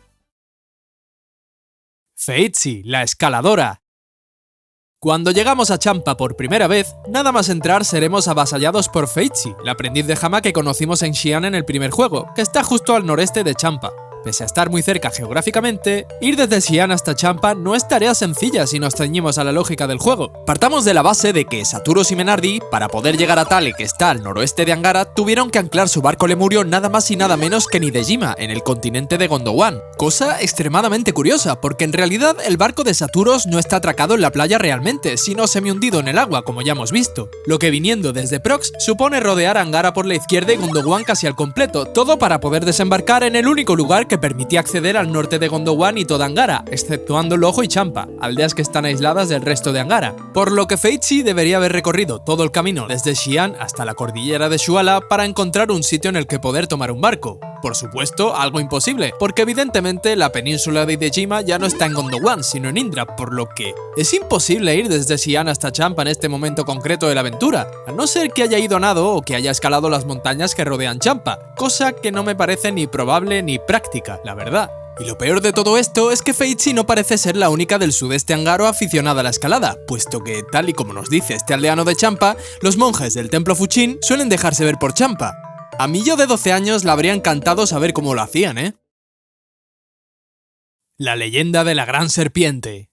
Feitsi, la escaladora. Cuando llegamos a Champa por primera vez, nada más entrar seremos avasallados por Feitsi, la aprendiz de Hama que conocimos en Xi'an en el primer juego, que está justo al noreste de Champa. Pese a estar muy cerca geográficamente, ir desde Xi'an hasta Champa no es tarea sencilla si nos ceñimos a la lógica del juego. Partamos de la base de que Saturos y Menardi, para poder llegar a Tale, que está al noroeste de Angara, tuvieron que anclar su barco lemurio nada más y nada menos que en Hidejima, en el continente de Gondowan. Cosa extremadamente curiosa, porque en realidad el barco de Saturos no está atracado en la playa realmente, sino semi-hundido en el agua, como ya hemos visto. Lo que viniendo desde Prox supone rodear Angara por la izquierda y Gondowan casi al completo, todo para poder desembarcar en el único lugar que permitía acceder al norte de Gondowan y toda Angara, exceptuando Lojo y Champa, aldeas que están aisladas del resto de Angara. Por lo que Feitsi debería haber recorrido todo el camino desde Xi'an hasta la cordillera de Shuala para encontrar un sitio en el que poder tomar un barco. Por supuesto, algo imposible, porque evidentemente la península de Hidejima ya no está en Gondowan, sino en Indra, por lo que es imposible ir desde Xi'an hasta Champa en este momento concreto de la aventura, a no ser que haya ido a nado o que haya escalado las montañas que rodean Champa, cosa que no me parece ni probable ni práctica, la verdad. Y lo peor de todo esto es que Feitsi no parece ser la única del sudeste angaro aficionada a la escalada, puesto que, tal y como nos dice este aldeano de Champa, los monjes del templo Fuchin suelen dejarse ver por Champa. A mí yo de 12 años le habría encantado saber cómo lo hacían, ¿eh? La leyenda de la gran serpiente.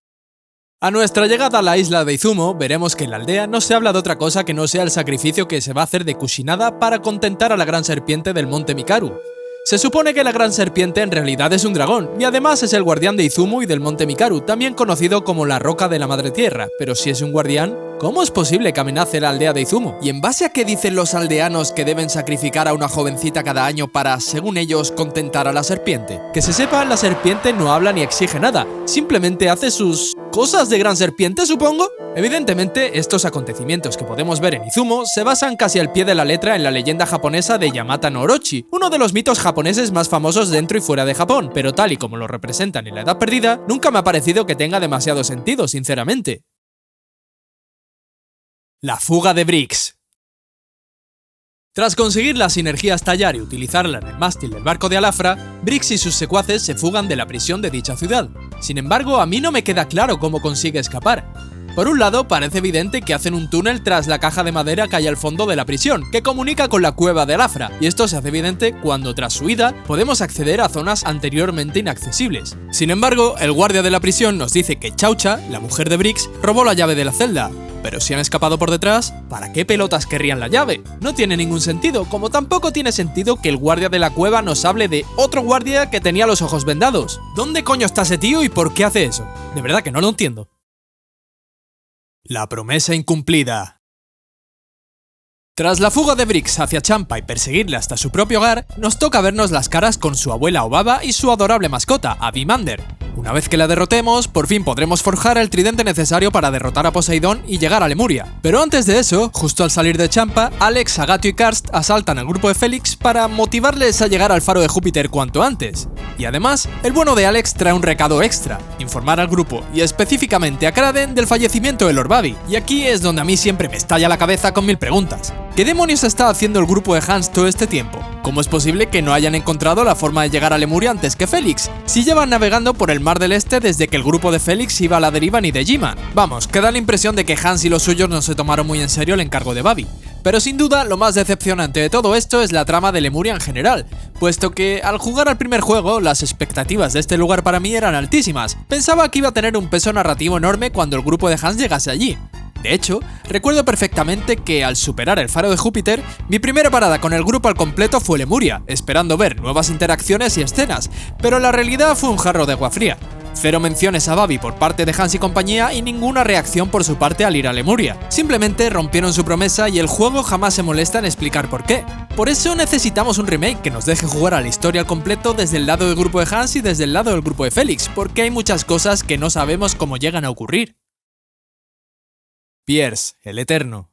A nuestra llegada a la isla de Izumo, veremos que en la aldea no se habla de otra cosa que no sea el sacrificio que se va a hacer de Kushinada para contentar a la gran serpiente del monte Mikaru. Se supone que la gran serpiente en realidad es un dragón, y además es el guardián de Izumo y del monte Mikaru, también conocido como la roca de la madre tierra, pero si es un guardián, ¿cómo es posible que amenace la aldea de Izumo? ¿Y en base a qué dicen los aldeanos que deben sacrificar a una jovencita cada año para, según ellos, contentar a la serpiente? Que se sepa, la serpiente no habla ni exige nada, simplemente hace sus cosas de gran serpiente, supongo. Evidentemente, estos acontecimientos que podemos ver en Izumo se basan casi al pie de la letra en la leyenda japonesa de Yamata no Orochi, uno de los mitos japoneses más famosos dentro y fuera de Japón, pero tal y como lo representan en la Edad Perdida, nunca me ha parecido que tenga demasiado sentido, sinceramente. La fuga de Brix. Tras conseguir la sinergia estallar y utilizarla en el mástil del barco de Alafra, Brix y sus secuaces se fugan de la prisión de dicha ciudad. Sin embargo, a mí no me queda claro cómo consigue escapar. Por un lado, parece evidente que hacen un túnel tras la caja de madera que hay al fondo de la prisión, que comunica con la cueva de Alafra, y esto se hace evidente cuando tras su ida podemos acceder a zonas anteriormente inaccesibles. Sin embargo, el guardia de la prisión nos dice que Chaucha, la mujer de Brix, robó la llave de la celda. Pero si han escapado por detrás, ¿para qué pelotas querrían la llave? No tiene ningún sentido, como tampoco tiene sentido que el guardia de la cueva nos hable de otro guardia que tenía los ojos vendados. ¿Dónde coño está ese tío y por qué hace eso? De verdad que no lo entiendo. La promesa incumplida. Tras la fuga de Brix hacia Champa y perseguirle hasta su propio hogar, nos toca vernos las caras con su abuela Obaba y su adorable mascota, Abimander. Una vez que la derrotemos, por fin podremos forjar el tridente necesario para derrotar a Poseidón y llegar a Lemuria. Pero antes de eso, justo al salir de Champa, Alex, Agatio y Karst asaltan al grupo de Félix para motivarles a llegar al faro de Júpiter cuanto antes. Y además, el bueno de Alex trae un recado extra, informar al grupo, y específicamente a Kraden, del fallecimiento de Lord Babi. Y aquí es donde a mí siempre me estalla la cabeza con 1000 preguntas. ¿Qué demonios está haciendo el grupo de Hans todo este tiempo? ¿Cómo es posible que no hayan encontrado la forma de llegar a Lemuria antes que Félix, si llevan navegando por el Mar del Este desde que el grupo de Félix iba a la deriva en Hidejima? Vamos, que da la impresión de que Hans y los suyos no se tomaron muy en serio el encargo de Babi. Pero sin duda, lo más decepcionante de todo esto es la trama de Lemuria en general, puesto que al jugar al primer juego, las expectativas de este lugar para mí eran altísimas. Pensaba que iba a tener un peso narrativo enorme cuando el grupo de Hans llegase allí. De hecho, recuerdo perfectamente que al superar el faro de Júpiter, mi primera parada con el grupo al completo fue Lemuria, esperando ver nuevas interacciones y escenas, pero la realidad fue un jarro de agua fría. Cero menciones a Babi por parte de Hans y compañía y ninguna reacción por su parte al ir a Lemuria. Simplemente rompieron su promesa y el juego jamás se molesta en explicar por qué. Por eso necesitamos un remake que nos deje jugar a la historia al completo desde el lado del grupo de Hans y desde el lado del grupo de Félix, porque hay muchas cosas que no sabemos cómo llegan a ocurrir. Pierce, el Eterno.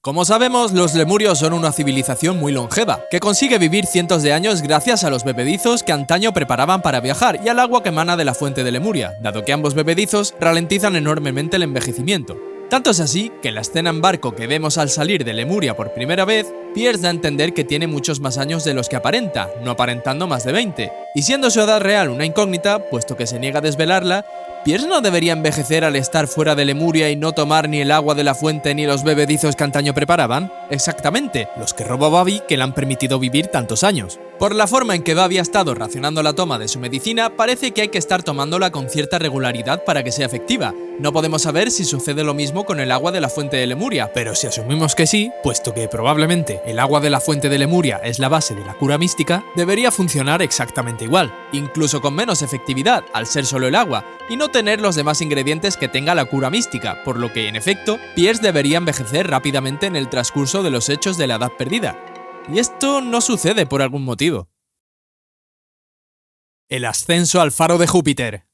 Como sabemos, los lemurios son una civilización muy longeva, que consigue vivir cientos de años gracias a los bebedizos que antaño preparaban para viajar y al agua que emana de la fuente de Lemuria, dado que ambos bebedizos ralentizan enormemente el envejecimiento. Tanto es así que en la escena en barco que vemos al salir de Lemuria por primera vez, Pierce da a entender que tiene muchos más años de los que aparenta, no aparentando más de 20. Y siendo su edad real una incógnita, puesto que se niega a desvelarla, ¿Pierce no debería envejecer al estar fuera de Lemuria y no tomar ni el agua de la fuente ni los bebedizos que antaño preparaban? Exactamente, los que robó Bobby que le han permitido vivir tantos años. Por la forma en que Bobby ha estado racionando la toma de su medicina, parece que hay que estar tomándola con cierta regularidad para que sea efectiva. No podemos saber si sucede lo mismo con el agua de la fuente de Lemuria, pero si asumimos que sí, puesto que probablemente el agua de la fuente de Lemuria es la base de la cura mística, debería funcionar exactamente igual, incluso con menos efectividad, al ser solo el agua, y no tener los demás ingredientes que tenga la cura mística, por lo que, en efecto, Pierce debería envejecer rápidamente en el transcurso de los hechos de la Edad Perdida. Y esto no sucede por algún motivo. El ascenso al faro de Júpiter.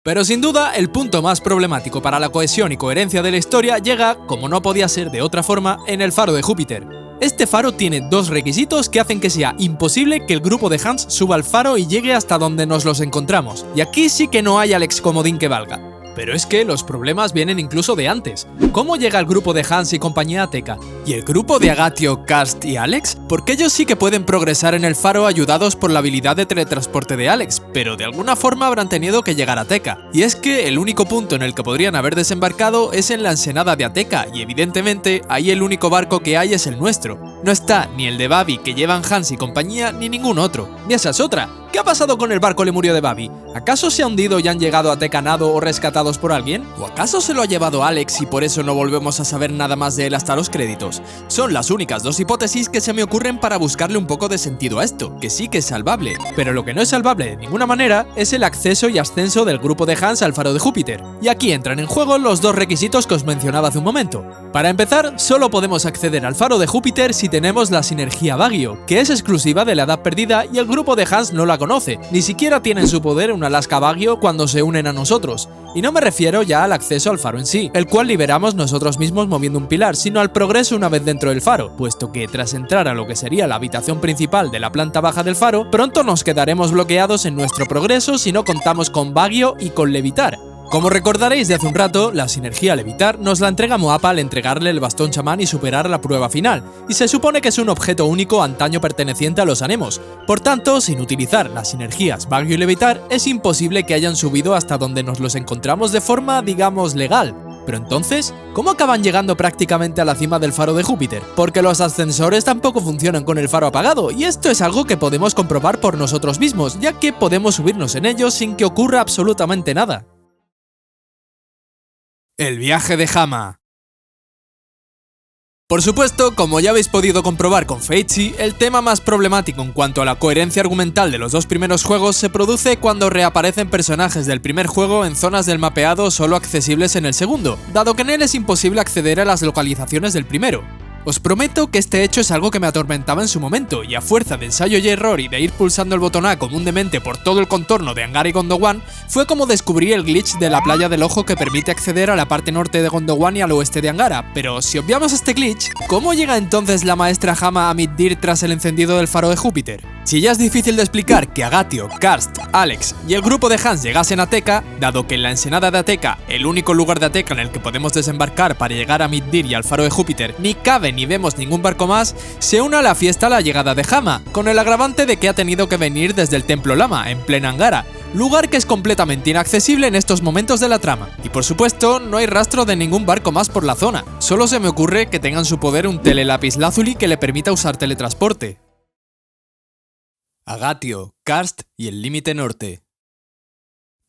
Pero sin duda, el punto más problemático para la cohesión y coherencia de la historia llega, como no podía ser de otra forma, en el faro de Júpiter. Este faro tiene dos requisitos que hacen que sea imposible que el grupo de Hans suba al faro y llegue hasta donde nos los encontramos. Y aquí sí que no hay Alex comodín que valga. Pero es que los problemas vienen incluso de antes. ¿Cómo llega el grupo de Hans y compañía a Teca? ¿Y el grupo de Agatio, Karst y Alex? Porque ellos sí que pueden progresar en el faro ayudados por la habilidad de teletransporte de Alex, pero de alguna forma habrán tenido que llegar a Teca. Y es que el único punto en el que podrían haber desembarcado es en la ensenada de Ateca, y evidentemente ahí el único barco que hay es el nuestro. No está ni el de Bobby que llevan Hans y compañía, ni ningún otro. Y esa es otra. ¿Qué ha pasado con el barco lemurio de Bobby? ¿Acaso se ha hundido y han llegado a Teca nado o rescatados por alguien? ¿O acaso se lo ha llevado Alex y por eso no volvemos a saber nada más de él hasta los créditos? Son las únicas dos hipótesis que se me ocurren para buscarle un poco de sentido a esto, que sí que es salvable. Pero lo que no es salvable de ninguna manera es el acceso y ascenso del grupo de Hans al faro de Júpiter. Y aquí entran en juego los dos requisitos que os mencionaba hace un momento. Para empezar, solo podemos acceder al faro de Júpiter si tenemos la sinergia Bagio, que es exclusiva de la Edad Perdida y el grupo de Hans no la conoce, ni siquiera tiene en su poder una lasca Bagio cuando se unen a nosotros. Y no me refiero ya al acceso al faro en sí, el cual liberamos nosotros mismos moviendo un pilar, sino al progreso una vez dentro del faro, puesto que tras entrar a lo que sería la habitación principal de la planta baja del faro, pronto nos quedaremos bloqueados en nuestro progreso si no contamos con Bagio y con levitar. Como recordaréis de hace un rato, la sinergia levitar nos la entrega Moapa al entregarle el bastón chamán y superar la prueba final, y se supone que es un objeto único antaño perteneciente a los Anemos. Por tanto, sin utilizar las sinergias Bagio y levitar, es imposible que hayan subido hasta donde nos los encontramos de forma, digamos, legal. Pero entonces, ¿cómo acaban llegando prácticamente a la cima del faro de Júpiter? Porque los ascensores tampoco funcionan con el faro apagado, y esto es algo que podemos comprobar por nosotros mismos, ya que podemos subirnos en ellos sin que ocurra absolutamente nada. El viaje de Hama. Por supuesto, como ya habéis podido comprobar con Feichi, el tema más problemático en cuanto a la coherencia argumental de los dos primeros juegos se produce cuando reaparecen personajes del primer juego en zonas del mapeado solo accesibles en el segundo, dado que en él es imposible acceder a las localizaciones del primero. Os prometo que este hecho es algo que me atormentaba en su momento, y a fuerza de ensayo y error y de ir pulsando el botón A como un demente por todo el contorno de Angara y Gondowan, fue como descubrí el glitch de la playa del ojo que permite acceder a la parte norte de Gondowan y al oeste de Angara. Pero si obviamos este glitch, ¿cómo llega entonces la maestra Hama a Middir tras el encendido del faro de Júpiter? Si ya es difícil de explicar que Agatio, Karst, Alex y el grupo de Hans llegasen a Teca, dado que en la ensenada de Ateca, el único lugar de Ateca en el que podemos desembarcar para llegar a Middir y al faro de Júpiter, ni cabe ni vemos ningún barco más, se une a la fiesta la llegada de Hama, con el agravante de que ha tenido que venir desde el Templo Lama, en plena Angara, lugar que es completamente inaccesible en estos momentos de la trama. Y por supuesto, no hay rastro de ningún barco más por la zona, solo se me ocurre que tenga en su poder un telelapislázuli que le permita usar teletransporte. Agatio, Karst y el límite norte.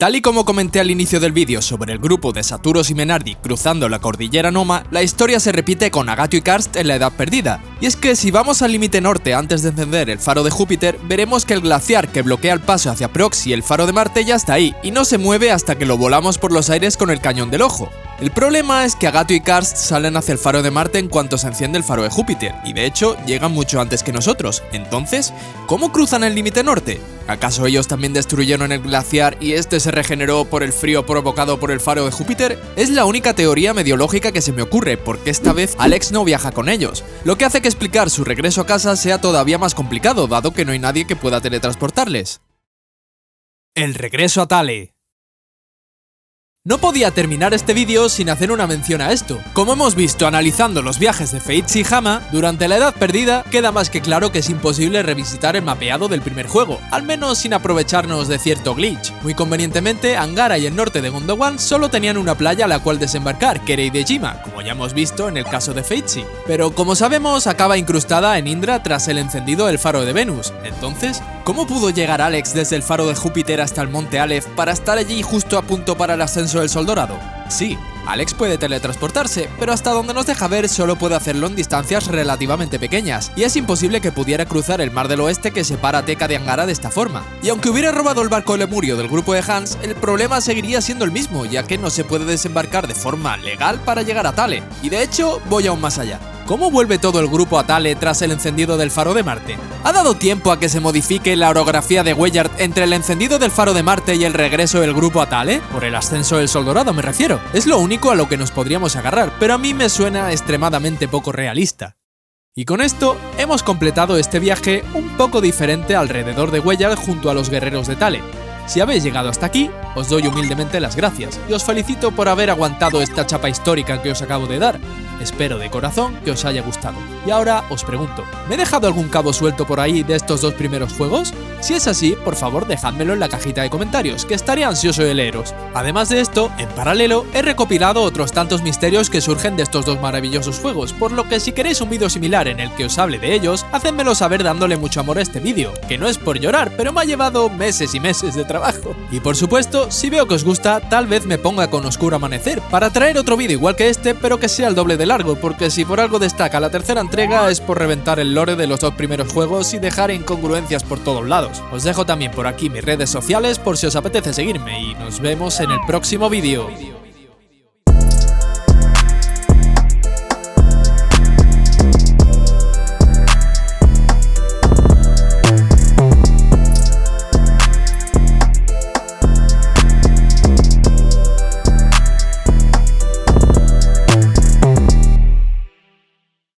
Tal y como comenté al inicio del vídeo sobre el grupo de Saturos y Menardi cruzando la cordillera Noma, la historia se repite con Agatio y Karst en la Edad Perdida. Y es que si vamos al límite norte antes de encender el faro de Júpiter, veremos que el glaciar que bloquea el paso hacia Prox y el faro de Marte ya está ahí, y no se mueve hasta que lo volamos por los aires con el cañón del ojo. El problema es que Agatio y Karst salen hacia el faro de Marte en cuanto se enciende el faro de Júpiter, y de hecho llegan mucho antes que nosotros. Entonces, ¿cómo cruzan el límite norte? ¿Acaso ellos también destruyeron el glaciar y este se regeneró por el frío provocado por el faro de Júpiter? Es la única teoría medio lógica que se me ocurre, porque esta vez Alex no viaja con ellos, lo que hace que explicar su regreso a casa sea todavía más complicado, dado que no hay nadie que pueda teletransportarles. El regreso a Thale. No podía terminar este vídeo sin hacer una mención a esto. Como hemos visto analizando los viajes de Fates y Hama, durante la Edad Perdida queda más que claro que es imposible revisitar el mapeado del primer juego, al menos sin aprovecharnos de cierto glitch. Muy convenientemente, Angara y el norte de Gondowan solo tenían una playa a la cual desembarcar, que era Hidejima, como ya hemos visto en el caso de Fatesy. Pero como sabemos, acaba incrustada en Indra tras el encendido del faro de Venus. Entonces, ¿cómo pudo llegar Alex desde el faro de Júpiter hasta el monte Aleph para estar allí justo a punto para el ascenso del Sol Dorado? Sí, Alex puede teletransportarse, pero hasta donde nos deja ver solo puede hacerlo en distancias relativamente pequeñas, y es imposible que pudiera cruzar el Mar del Oeste que separa a Teca de Angara de esta forma. Y aunque hubiera robado el barco lemurio del grupo de Hans, el problema seguiría siendo el mismo, ya que no se puede desembarcar de forma legal para llegar a Thale. Y de hecho, voy aún más allá. ¿Cómo vuelve todo el grupo a Thale tras el encendido del faro de Marte? ¿Ha dado tiempo a que se modifique la orografía de Weyard entre el encendido del faro de Marte y el regreso del grupo a Thale? Por el ascenso del Sol Dorado me refiero. Es lo único a lo que nos podríamos agarrar, pero a mí me suena extremadamente poco realista. Y con esto hemos completado este viaje un poco diferente alrededor de Weyard junto a los guerreros de Thale. Si habéis llegado hasta aquí, os doy humildemente las gracias y os felicito por haber aguantado esta chapa histórica que os acabo de dar. Espero de corazón que os haya gustado. Y ahora os pregunto, ¿me he dejado algún cabo suelto por ahí de estos dos primeros juegos? Si es así, por favor dejádmelo en la cajita de comentarios, que estaré ansioso de leeros. Además de esto, en paralelo, he recopilado otros tantos misterios que surgen de estos dos maravillosos juegos, por lo que si queréis un vídeo similar en el que os hable de ellos, hacedmelo saber dándole mucho amor a este vídeo, que no es por llorar, pero me ha llevado meses y meses de trabajo. Y por supuesto, si veo que os gusta, tal vez me ponga con Oscuro Amanecer, para traer otro vídeo igual que este, pero que sea el doble de largo, porque si por algo destaca la tercera entrega es por reventar el lore de los dos primeros juegos y dejar incongruencias por todos lados. Os dejo también por aquí mis redes sociales por si os apetece seguirme y nos vemos en el próximo vídeo.